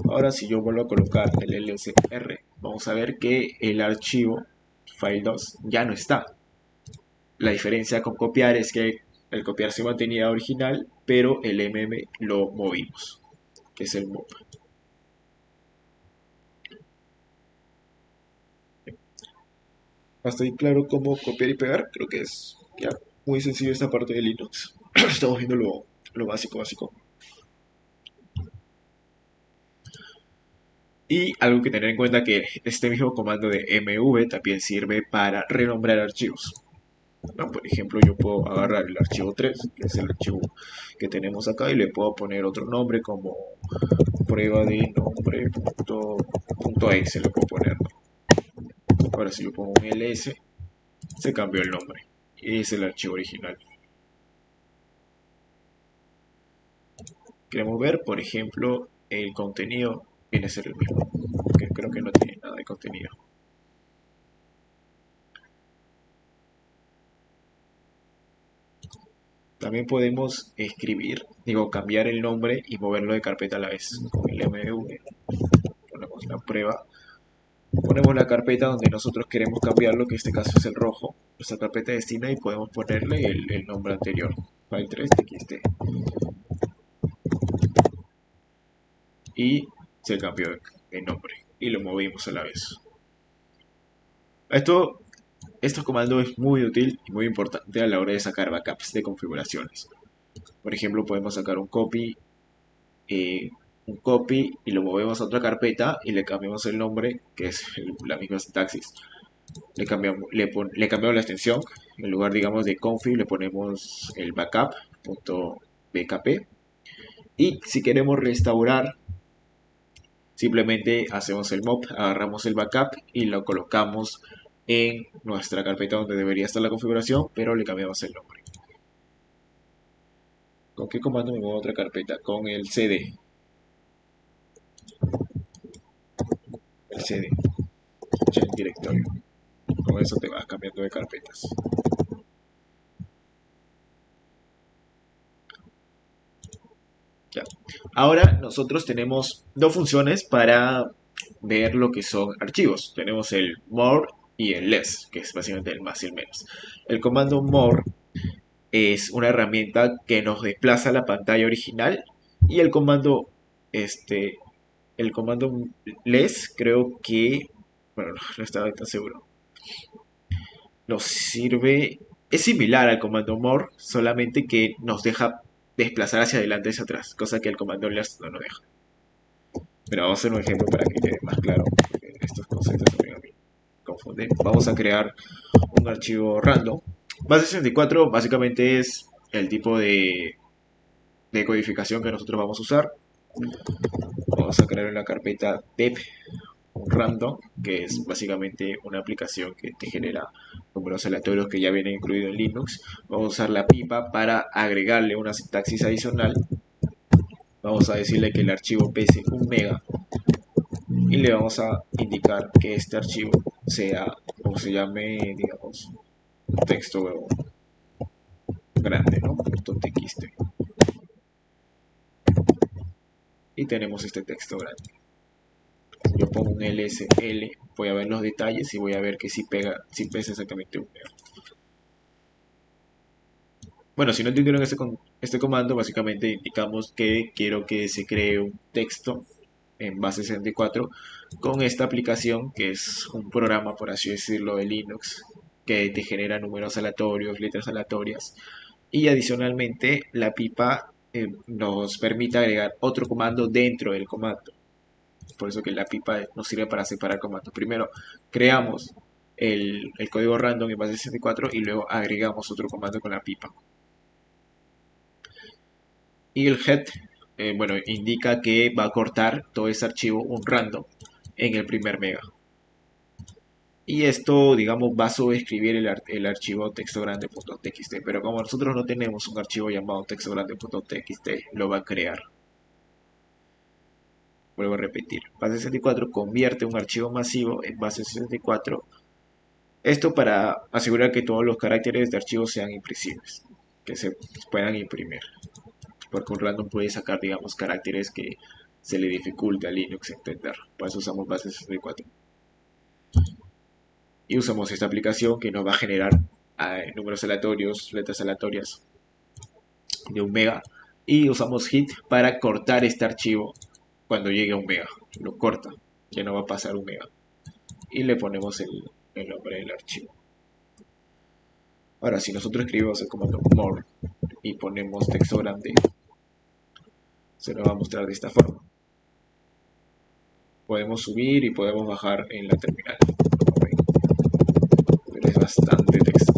Ahora si yo vuelvo a colocar el lsr, vamos a ver que el archivo file 2 ya no está. La diferencia con copiar es que el copiar se mantenía original, pero el lo movimos, que es el move. Hasta ahí claro cómo copiar y pegar. Creo que es ya muy sencillo esta parte de Linux. Estamos viendo lo básico. Y algo que tener en cuenta que este mismo comando de mv también sirve para renombrar archivos. ¿No? Por ejemplo, yo puedo agarrar el archivo 3, que es el archivo que tenemos acá, y le puedo poner otro nombre como prueba de nombre.exe, le puedo poner. Ahora si yo pongo un ls, se cambió el nombre. Y es el archivo original. Queremos ver, por ejemplo, el contenido viene a ser el mismo, que creo que no tiene nada de contenido. También podemos cambiar el nombre y moverlo de carpeta a la vez. Con el mv ponemos la prueba, ponemos la carpeta donde nosotros queremos cambiarlo, que en este caso es el rojo, nuestra carpeta destina, y podemos ponerle el nombre anterior, file3.txt. Y se cambió el nombre y lo movimos a la vez. Este comando es muy útil y muy importante a la hora de sacar backups de configuraciones. Por ejemplo, podemos sacar un copy y lo movemos a otra carpeta y le cambiamos el nombre, que es la misma sintaxis. Le cambiamos la extensión. En lugar, digamos, de config, le ponemos el backup.bkp. Y si queremos restaurar, simplemente hacemos el mop, agarramos el backup y lo colocamos en nuestra carpeta donde debería estar la configuración, pero le cambiamos el nombre. ¿Con qué comando me muevo a otra carpeta? Con el cd. El cd. Change directorio. Con eso te vas cambiando de carpetas. Ya. Ahora nosotros tenemos dos funciones para ver lo que son archivos. Tenemos el more y el less, que es básicamente el más y el menos. El comando more es una herramienta que nos desplaza la pantalla original, y el comando less creo que, bueno, no estaba tan seguro, nos sirve, es similar al comando more, solamente que nos deja desplazar hacia adelante y hacia atrás, cosa que el comando less no nos deja. Pero vamos a hacer un ejemplo para que quede más claro, porque estos conceptos también a mí confunden. Vamos a crear un archivo random. Base64 básicamente es el tipo de codificación que nosotros vamos a usar. Vamos a crear una carpeta dep random, que es básicamente una aplicación que te genera números aleatorios que ya vienen incluidos en Linux. Vamos a usar la pipa para agregarle una sintaxis adicional. Vamos a decirle que el archivo pese 1 mega. y le vamos a indicar que este archivo sea o se llame, digamos, texto grande, ¿no? .txt. Y tenemos este texto grande. Yo pongo un LSL, voy a ver los detalles y voy a ver que si pega, si pesa exactamente un mega. Bueno, si no entendieron este comando, básicamente indicamos que quiero que se cree un texto en base 64 con esta aplicación que es un programa, por así decirlo, de Linux que te genera números aleatorios, letras aleatorias y adicionalmente la pipa nos permite agregar otro comando dentro del comando. Por eso que la pipa nos sirve para separar comandos. Primero creamos el código random en base 64 y luego agregamos otro comando con la pipa. Y el head, bueno, indica que va a cortar todo ese archivo, un random, en el primer mega. Y esto, digamos, va a sobreescribir el archivo textogrande.txt. Pero como nosotros no tenemos un archivo llamado textogrande.txt, lo va a crear. Vuelvo a repetir. Base 64 convierte un archivo masivo en base 64. Esto para asegurar que todos los caracteres de archivo sean impresibles, que se puedan imprimir. Porque un random puede sacar, digamos, caracteres que se le dificulta a Linux entender. Por eso usamos base 64. Y usamos esta aplicación que nos va a generar números aleatorios, letras aleatorias de un mega. Y usamos hit para cortar este archivo cuando llegue a un mega. Lo corta, ya no va a pasar un mega. Y le ponemos el nombre del archivo. Ahora, si nosotros escribimos el comando more y ponemos texto grande, se nos va a mostrar de esta forma. Podemos subir y podemos bajar en la terminal. Pero es bastante texto.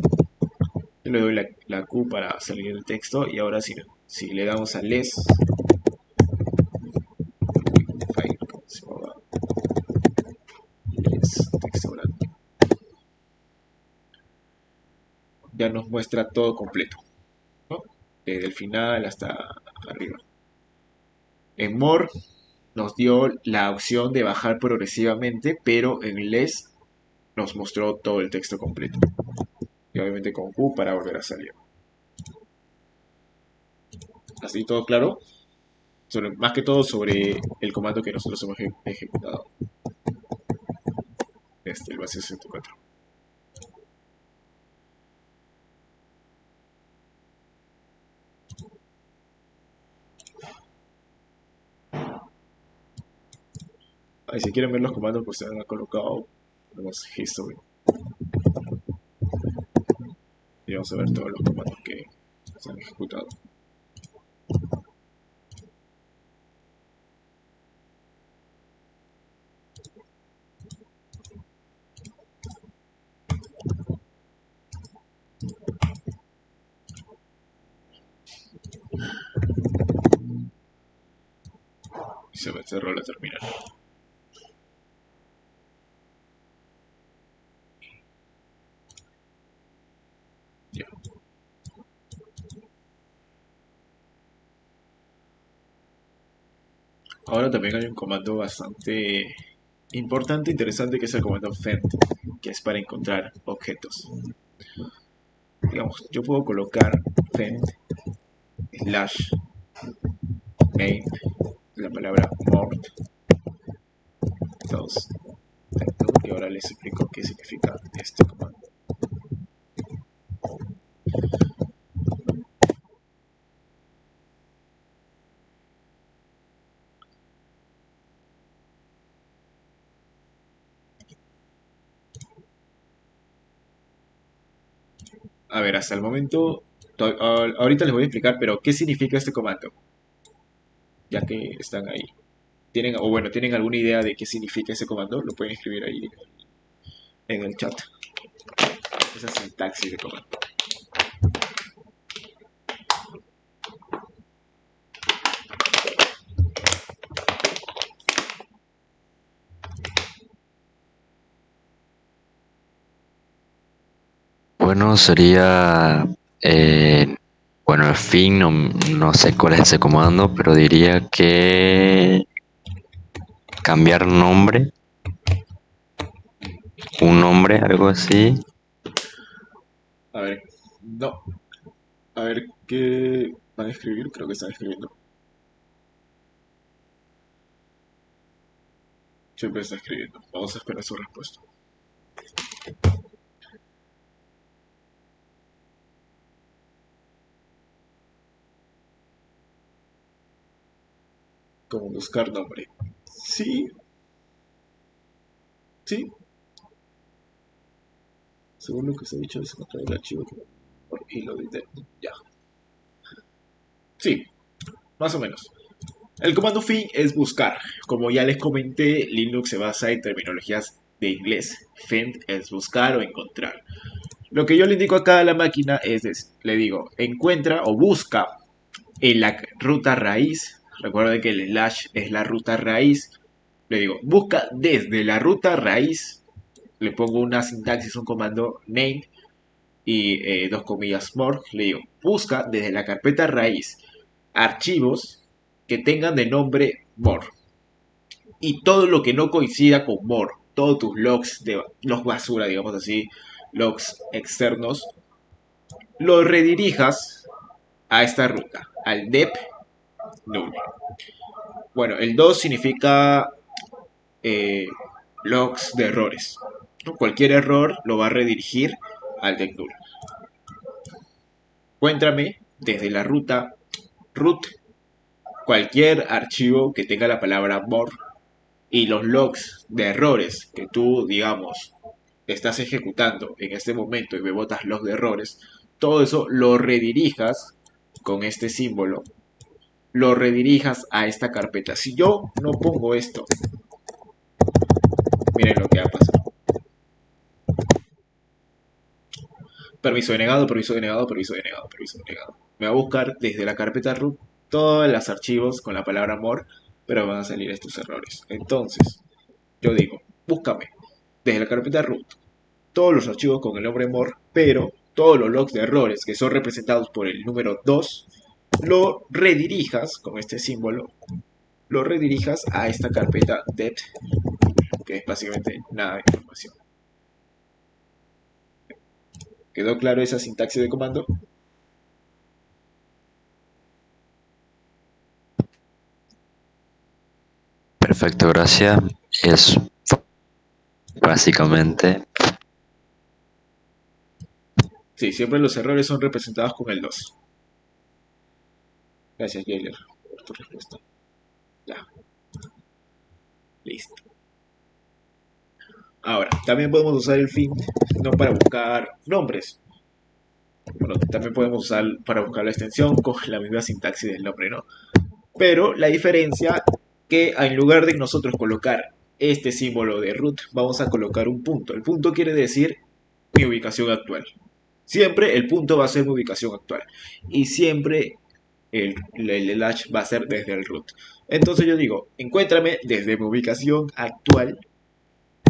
Yo le doy la Q para salir el texto y ahora si le damos a less, texto grande, ya nos muestra todo completo, ¿no? Desde el final hasta arriba. En more nos dio la opción de bajar progresivamente, pero en less nos mostró todo el texto completo. Y obviamente con Q para volver a salir. Así todo claro. Más que todo sobre el comando que nosotros hemos ejecutado. El base 64. Ahí, si quieren ver los comandos que se han colocado, tenemos history. Y vamos a ver todos los comandos que se han ejecutado. Y se me cerró la terminal. Ya. Ahora también hay un comando bastante importante, interesante, que es el comando fend, que es para encontrar objetos. Digamos, yo puedo colocar fend slash name, la palabra mort 2, y ahora les explico qué significa este comando. A ver, hasta el momento, ahorita les voy a explicar, pero ¿qué significa este comando? Ya que están ahí. ¿Tienen alguna idea de qué significa ese comando? Lo pueden escribir ahí en el chat. Esa sintaxis de comando. Bueno, sería, bueno, el fin, no sé cuál es ese comando, pero diría que cambiar nombre, un nombre, algo así. A ver, no. A ver qué van a escribir. Creo que están escribiendo. Siempre está escribiendo. Vamos a esperar su respuesta. Como buscar nombre. Sí, sí. Según lo que se ha dicho, es encontrar el archivo por hilo de internet. Ya. Sí, más o menos. El comando fin es buscar. Como ya les comenté, Linux se basa en terminologías de inglés. Find es buscar o encontrar. Lo que yo le indico acá a la máquina es, le digo, encuentra o busca en la ruta raíz. Recuerden que el slash es la ruta raíz. Le digo, busca desde la ruta raíz. Le pongo una sintaxis, un comando name y dos comillas more. Le digo, busca desde la carpeta raíz archivos que tengan de nombre more. Y todo lo que no coincida con more, todos tus logs de los basura, digamos así, logs externos, los redirijas a esta ruta, al dep null. Bueno, el 2 significa eh, logs de errores. ¿No? Cualquier error lo va a redirigir al dep null. Encuéntrame desde la ruta root cualquier archivo que tenga la palabra more y los logs de errores que tú, digamos, estás ejecutando en este momento y me botas logs de errores, todo eso lo redirijas con este símbolo, lo redirijas a esta carpeta. Si yo no pongo esto, miren lo que va a pasar. Permiso denegado, permiso denegado, permiso denegado, permiso denegado. Me va a buscar desde la carpeta root todos los archivos con la palabra more, pero van a salir estos errores. Entonces, yo digo, búscame desde la carpeta root todos los archivos con el nombre more, pero todos los logs de errores que son representados por el número 2, lo redirijas con este símbolo, lo redirijas a esta carpeta det, que es básicamente nada de información. ¿Quedó claro esa sintaxis de comando? Perfecto, gracias. Es básicamente. Sí, siempre los errores son representados con el 2. Gracias, Jailer, por tu respuesta. Ya, listo. Ahora, también podemos usar el fin no para buscar nombres. Bueno, también podemos usar para buscar la extensión con la misma sintaxis del nombre, ¿no? Pero la diferencia que en lugar de nosotros colocar este símbolo de root, vamos a colocar un punto. El punto quiere decir mi ubicación actual. Siempre el punto va a ser mi ubicación actual. Y siempre el slash va a ser desde el root. Entonces yo digo, encuéntrame desde mi ubicación actual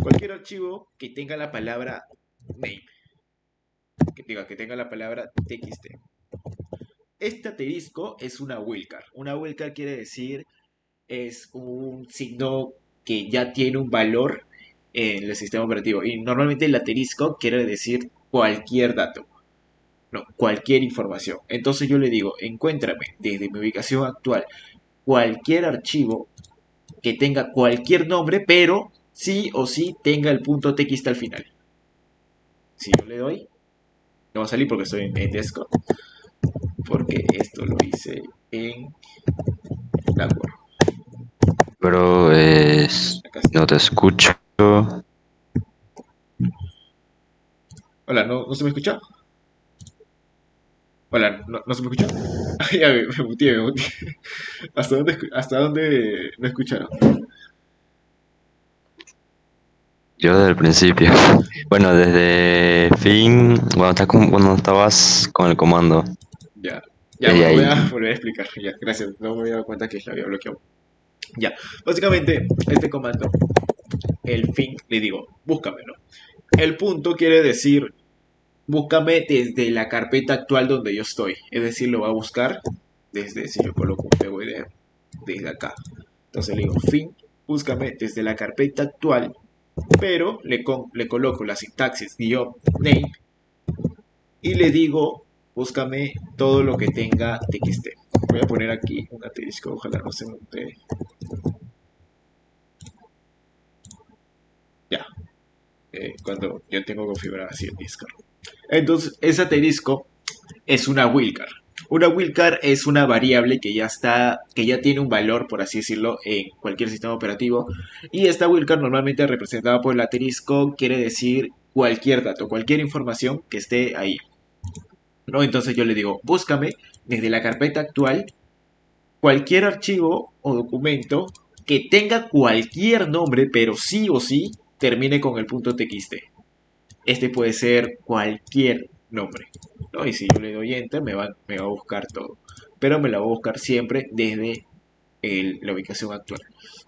cualquier archivo que tenga la palabra name, que tenga la palabra txt. Este asterisco es una wildcard. Una wildcard quiere decir es un signo que ya tiene un valor en el sistema operativo. Y normalmente el asterisco quiere decir cualquier dato, no, cualquier información. Entonces yo le digo, encuéntrame desde mi ubicación actual cualquier archivo que tenga cualquier nombre, pero sí o sí tenga el punto txt al final. Si yo le doy, no va a salir porque estoy en desktop, porque esto lo hice en Blackboard. Pero Acá está. no te escucho. Hola, ¿no se me escucha? Hola, ¿no se me escucha? Ya me muteé, me muteé. Hasta dónde me escucharon? Yo desde el principio. Bueno, desde fin, cuando estabas con el comando. Ya, ya, Desde bueno, voy a ahí. volver a explicar. Ya, gracias. No me había dado cuenta que la había bloqueado. Ya, básicamente, este comando, el fin, le digo, búscamelo. El punto quiere decir, búscame desde la carpeta actual donde yo estoy. Es decir, lo va a buscar desde, si yo coloco un PWD, desde acá. Entonces le digo, fin, búscame desde la carpeta actual, pero le coloco la sintaxis guión name y le digo, búscame todo lo que tenga txt. Voy a poner aquí un asterisco, ojalá no se note. Ya, cuando yo tengo configurado así el Discord. Entonces, ese asterisco es una wildcard. Una wildcard es una variable que ya está, que ya tiene un valor, por así decirlo, en cualquier sistema operativo. Y esta wildcard normalmente representada por el asterisco quiere decir cualquier dato, cualquier información que esté ahí. ¿No? Entonces yo le digo, búscame desde la carpeta actual cualquier archivo o documento que tenga cualquier nombre, pero sí o sí termine con el punto .txt. Este puede ser cualquier nombre, ¿no? Y si yo le doy enter, me va a buscar todo. Pero me la va a buscar siempre desde la ubicación actual.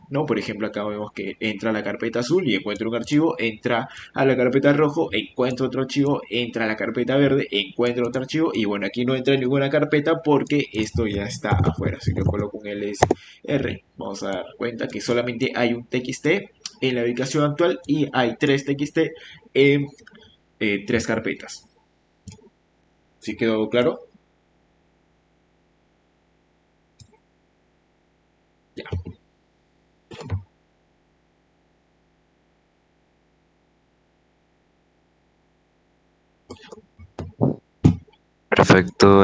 ¿No? Por ejemplo, acá vemos que entra a la carpeta azul y encuentra un archivo, entra a la carpeta rojo, encuentra otro archivo, entra a la carpeta verde, encuentra otro archivo y bueno, aquí no entra en ninguna carpeta porque esto ya está afuera. Si yo coloco un LSR, vamos a dar cuenta que solamente hay un TXT en la ubicación actual y hay tres TXT en tres carpetas. ¿Sí quedó claro? Ya. Perfecto,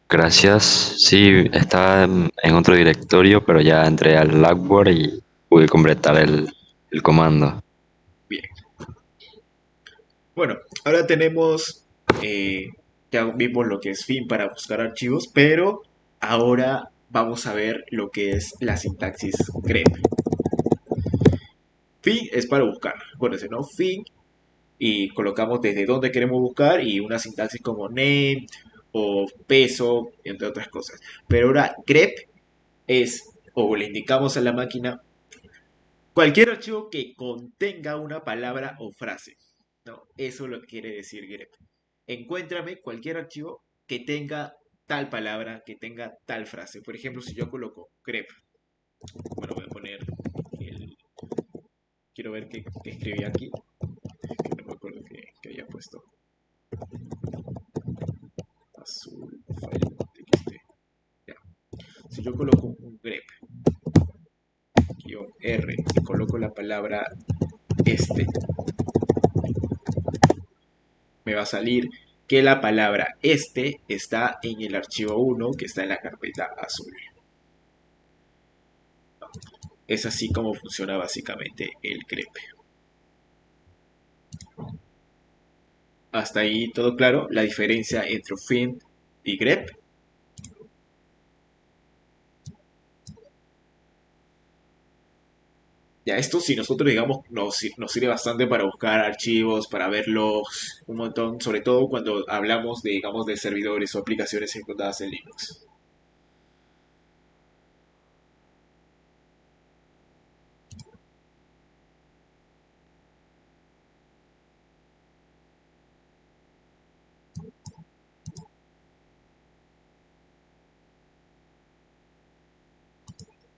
gracias. Sí, estaba en otro directorio, pero ya entré al Blackboard y pude completar el comando. Bien. Bueno, ahora tenemos, eh, ya vimos lo que es fin para buscar archivos, pero ahora vamos a ver lo que es la sintaxis grep. Fin es para buscar, acuérdense, ¿no? Fin y colocamos desde dónde queremos buscar y una sintaxis como name o peso, entre otras cosas. Pero ahora grep es, o le indicamos a la máquina, cualquier archivo que contenga una palabra o frase. ¿No? Eso lo quiere decir grep. Encuéntrame cualquier archivo que tenga tal palabra, que tenga tal frase. Por ejemplo, si yo coloco grep, bueno, voy a poner el... Quiero ver qué escribí aquí, que no me acuerdo que había puesto. Azul, file, txt. Ya. Si yo coloco un grep, guión R, y coloco la palabra este, me va a salir que la palabra este está en el archivo 1 que está en la carpeta azul. Es así como funciona básicamente el grep. Hasta ahí todo claro. La diferencia entre fin y grep. Ya esto si nosotros digamos nos sirve bastante para buscar archivos, para verlos un montón, sobre todo cuando hablamos de, digamos, de servidores o aplicaciones ejecutadas en Linux.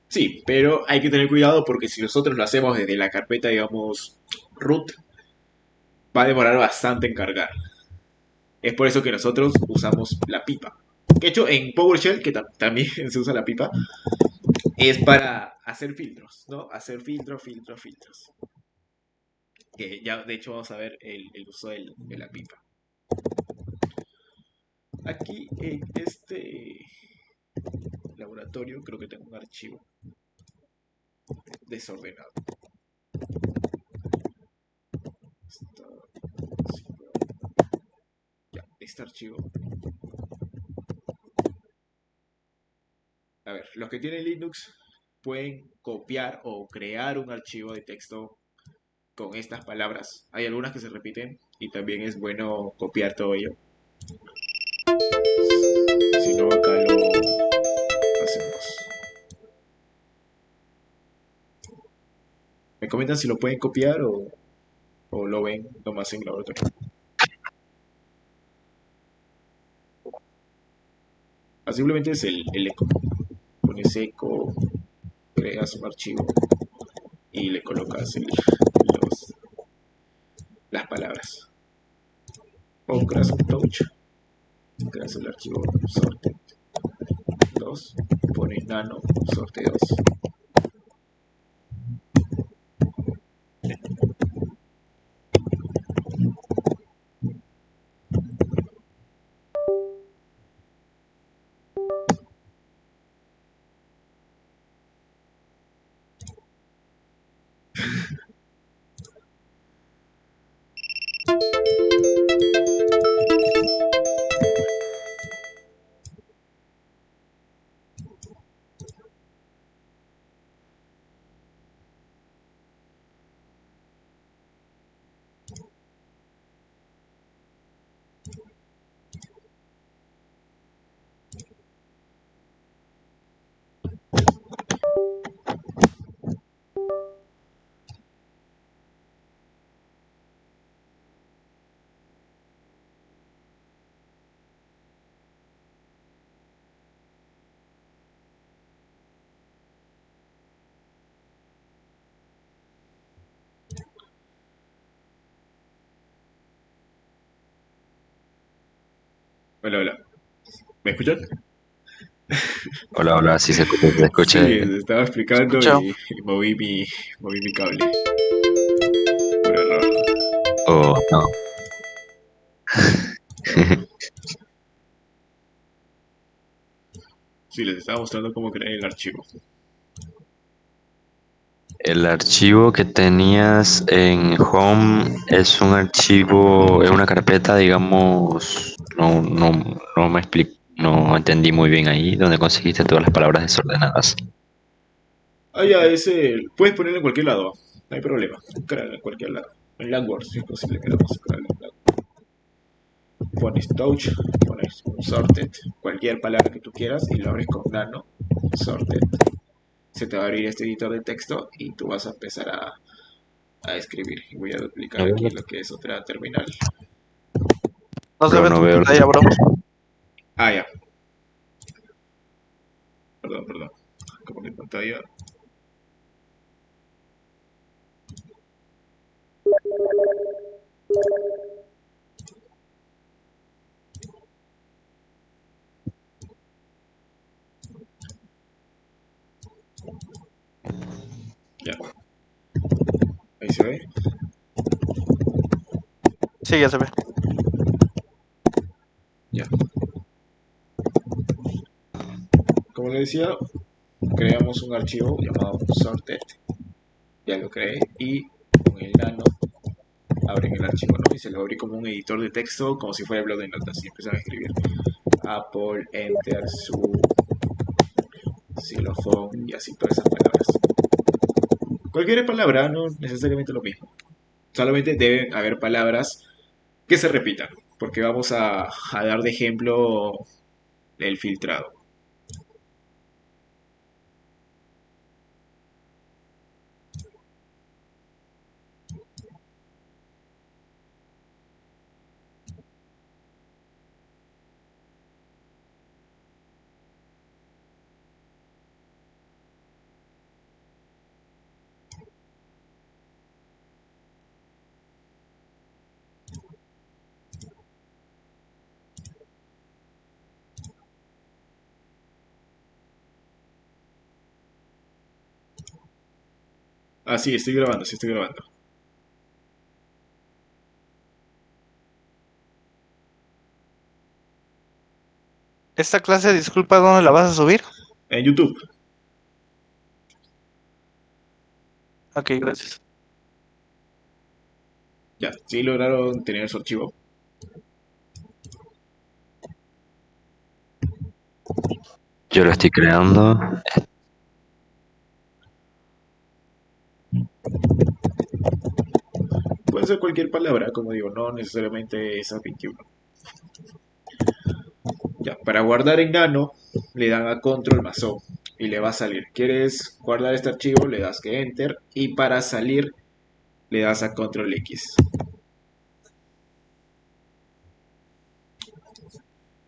Sí, pero hay que tener cuidado porque si nosotros lo hacemos desde la carpeta, digamos, root, va a demorar bastante en cargar. Es por eso que nosotros usamos la pipa. De hecho, en PowerShell, que también se usa la pipa, es para hacer filtros, ¿no? Hacer filtros. Que ya, de hecho, vamos a ver el uso de la pipa. Aquí en este laboratorio creo que tengo un archivo desordenado. Ya, este archivo. A ver, los que tienen Linux pueden copiar o crear un archivo de texto con estas palabras. Hay algunas que se repiten y también es bueno copiar todo ello. Si no, acá lo hacemos. ¿Me comentan si lo pueden copiar o lo ven nomás en laboratorio? Simplemente es el eco. Pones eco, creas un archivo y le colocas las palabras. O creas un touch, creas el archivo sorted 2, pones nano sorte 2. Hola, hola. ¿Me escuchan? Hola, hola, sí se escucha. Sí, estaba explicando Escucha. y moví mi cable por error. Oh, no. Bueno, sí, les estaba mostrando cómo crear el archivo. El archivo que tenías en Home es un archivo, es una carpeta, digamos, no me explico, no entendí muy bien ahí, donde conseguiste todas las palabras desordenadas. Ah, ya, ese puedes ponerlo en cualquier lado, no hay problema. Créalo en cualquier lado. En Landward, si es posible que lo vamos a crear en Landward. Pones touch, pones un sorted, cualquier palabra que tú quieras y lo abres con nano, sorted. Se te va a abrir este editor de texto y tú vas a empezar a escribir. Y voy a duplicar No veo, aquí lo que es otra terminal. No se bro, ve no tu veo. pantalla, bro. Ah, ya, perdón. Como que pantalla. Ya, ahí se ve. Sí, ya se ve. Ya. Como le decía, creamos un archivo llamado sorted. Ya lo creé y con el nano abren el archivo, ¿no? Y se lo abrí como un editor de texto, como si fuera el blog de notas. Y empiezan a escribir Apple, Enter, su, xilofón y así todas esas palabras. Cualquier palabra, no necesariamente lo mismo. Solamente deben haber palabras que se repitan, porque vamos a dar de ejemplo el filtrado. Ah, sí, estoy grabando, sí estoy grabando. Esta clase, disculpa, ¿dónde la vas a subir? En YouTube, Ok, gracias. ya, sí lograron tener su archivo. Yo lo estoy creando. Puede ser cualquier palabra, como digo, no necesariamente esas 21. Ya, para guardar en nano, le dan a control más O y le va a salir. ¿Quieres guardar este archivo? Le das que enter y para salir le das a control X.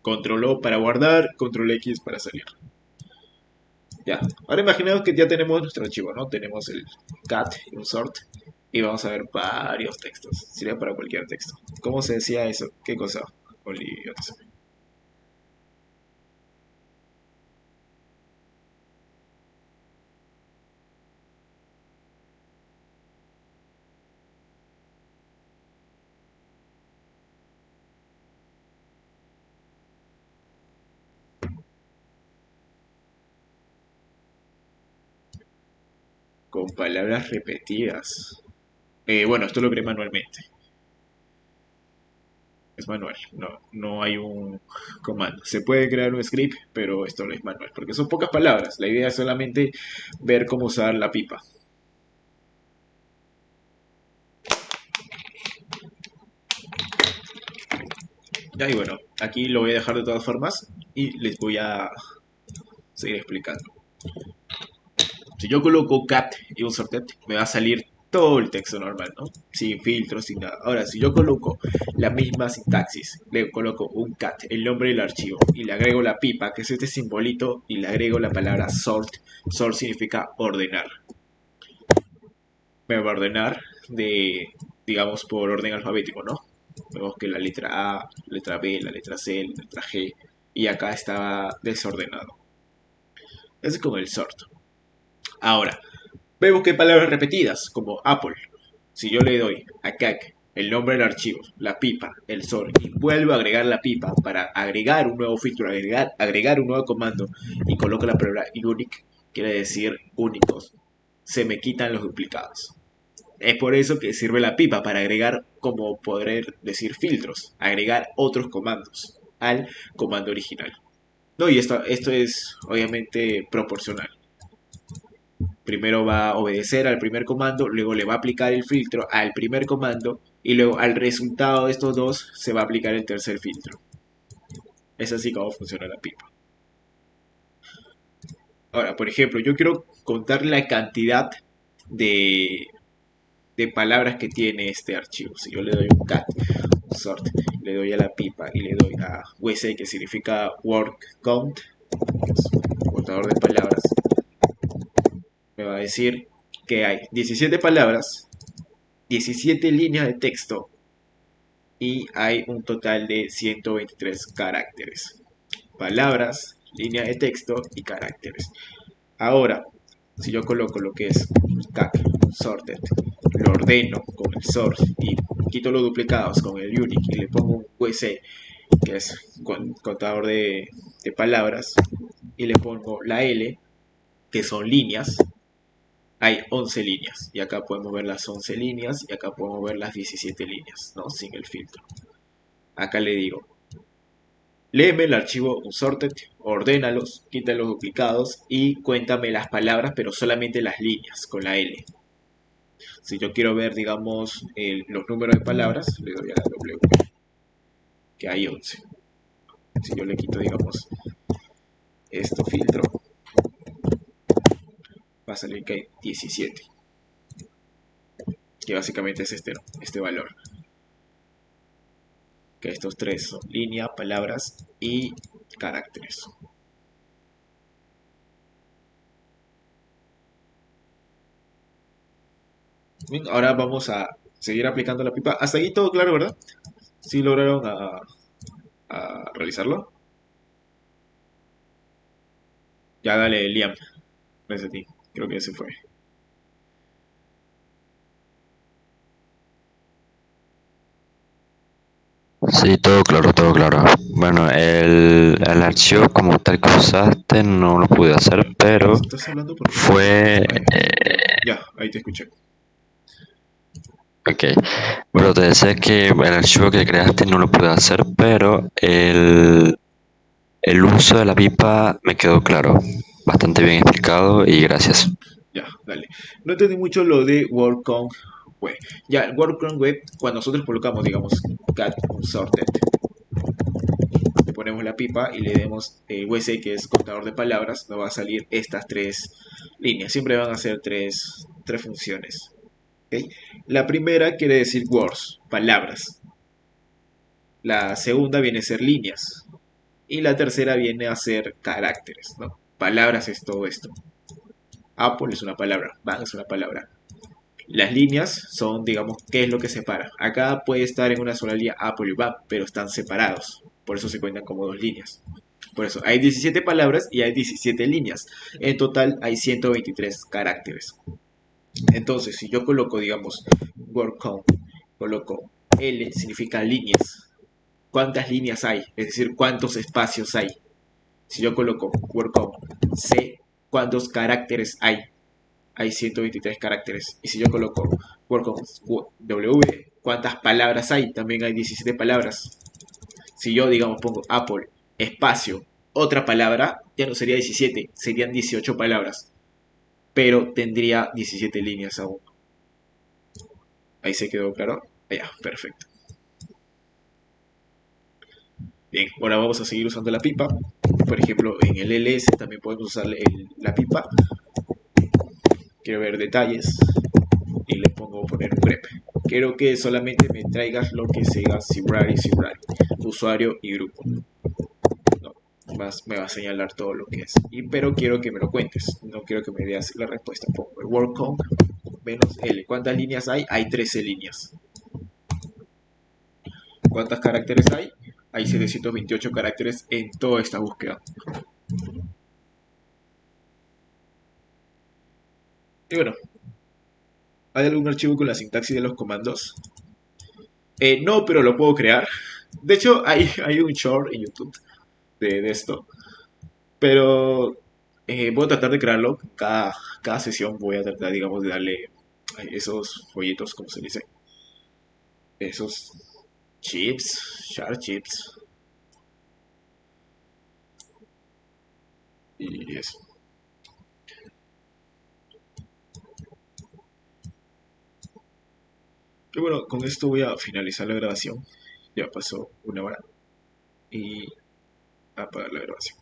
Control O para guardar, control X para salir. Ya, ahora imaginemos que ya tenemos nuestro archivo, ¿no? Tenemos el cat y un sort y vamos a ver varios textos. Sirve para cualquier texto. ¿Cómo se decía eso? ¿Qué cosa? Oli, yo no sé. Con palabras repetidas. Bueno, esto lo creé manualmente. Es manual, no hay un comando. Se puede crear un script, pero esto no es manual, porque son pocas palabras. La idea es solamente ver cómo usar la pipa. Ya, y bueno, aquí lo voy a dejar de todas formas y les voy a seguir explicando. Si yo coloco cat y un sorted, me va a salir todo el texto normal, ¿no? Sin filtros, sin nada. Ahora, si yo coloco la misma sintaxis, le coloco un cat, el nombre del archivo, y le agrego la pipa, que es este simbolito, y le agrego la palabra sort. Sort significa ordenar. Me va a ordenar de, digamos, por orden alfabético, ¿no? Vemos que la letra A, la letra B, la letra C, la letra G, y acá estaba desordenado. Ese es como el sort. Ahora, vemos que hay palabras repetidas, como Apple. Si yo le doy a CAC el nombre del archivo, la pipa, el sort, y vuelvo a agregar la pipa para agregar un nuevo filtro, agregar un nuevo comando, y coloco la palabra unique, quiere decir únicos, se me quitan los duplicados. Es por eso que sirve la pipa, para agregar, como poder decir, filtros, agregar otros comandos al comando original. No, y esto es obviamente proporcional. Primero va a obedecer al primer comando, luego le va a aplicar el filtro al primer comando y luego al resultado de estos dos se va a aplicar el tercer filtro. Es así como funciona la pipa. Ahora, por ejemplo, yo quiero contar la cantidad de, de palabras que tiene este archivo. Si yo le doy un cat, un sort, le doy a la pipa y le doy a WC, que significa word count, que es un contador de palabras, me va a decir que hay 17 palabras, 17 líneas de texto y hay un total de 123 caracteres. Palabras, líneas de texto y caracteres. Ahora, si yo coloco lo que es cat sorted, lo ordeno con el sort y quito los duplicados con el unique y le pongo un QC, que es contador de palabras, y le pongo la L, que son líneas, hay 11 líneas. Y acá podemos ver las 11 líneas y acá podemos ver las 17 líneas, ¿no? Sin el filtro. Acá le digo, léeme el archivo unsorted, ordénalos, quita los duplicados y cuéntame las palabras, pero solamente las líneas con la L. Si yo quiero ver, digamos, los números de palabras, le doy a la W, que hay 11. Si yo le quito, digamos, esto filtro, va a salir que hay 17, que básicamente es este, ¿no? Este valor. Que estos tres son línea, palabras y caracteres. Bien, ahora vamos a seguir aplicando la pipa. Hasta ahí todo claro, ¿verdad? ¿Sí lograron a realizarlo? Ya dale, Liam. Gracias a ti. Creo que se fue. Sí, todo claro, todo claro. Bueno, el archivo como tal que usaste no lo pude hacer, pero ¿Estás hablando por qué? fue... A ver, ya, ahí te escuché. Ok, bueno, te decía que el archivo que creaste no lo pude hacer, pero el uso de la pipa me quedó claro. Bastante bien explicado y gracias. Ya, dale. No entendí mucho lo de WordCount Web. Ya, el WordCount Web, cuando nosotros colocamos, digamos, cat sorted, le ponemos la pipa y le demos WC, que es contador de palabras, nos va a salir estas tres líneas. Siempre van a ser tres funciones. ¿Ok? La primera quiere decir words, palabras. La segunda viene a ser líneas. Y la tercera viene a ser caracteres, ¿no? palabras es todo esto. Apple es una palabra, van es una palabra. Las líneas son, digamos, qué es lo que separa. Acá puede estar en una sola línea Apple y van, pero están separados. Por eso se cuentan como dos líneas. Por eso hay 17 palabras y hay 17 líneas. En total hay 123 caracteres. Entonces, si yo coloco, digamos, word count, coloco L, significa líneas. ¿Cuántas líneas hay? Es decir, ¿cuántos espacios hay? Si yo coloco word count C, ¿cuántos caracteres hay? Hay 123 caracteres. Y si yo coloco word count W, ¿cuántas palabras hay? También hay 17 palabras. Si yo, digamos, pongo Apple, espacio, otra palabra, ya no sería 17, serían 18 palabras. Pero tendría 17 líneas aún. Ahí se quedó claro. Ya, perfecto. Bien, ahora vamos a seguir usando la pipa. Por ejemplo, en el ls también podemos usar la pipa. Quiero ver detalles y le pongo poner un grep. Quiero que solamente me traigas lo que sea Cibrari, usuario y grupo. No, más me va a señalar todo lo que es. Pero quiero que me lo cuentes. No quiero que me veas la respuesta. Pongo el word count menos L. ¿Cuántas líneas hay? Hay 13 líneas. ¿Cuántos caracteres hay? Hay 728 caracteres en toda esta búsqueda. Y bueno, ¿hay algún archivo con la sintaxis de los comandos? No, pero lo puedo crear. De hecho, hay un short en YouTube de esto. Pero voy a tratar de crearlo. Cada sesión voy a tratar, digamos, de darle esos folletos, como se dice. Esos chips, shard chips. Y eso. Y bueno, con esto voy a finalizar la grabación. Ya pasó una hora. Y apagar la grabación.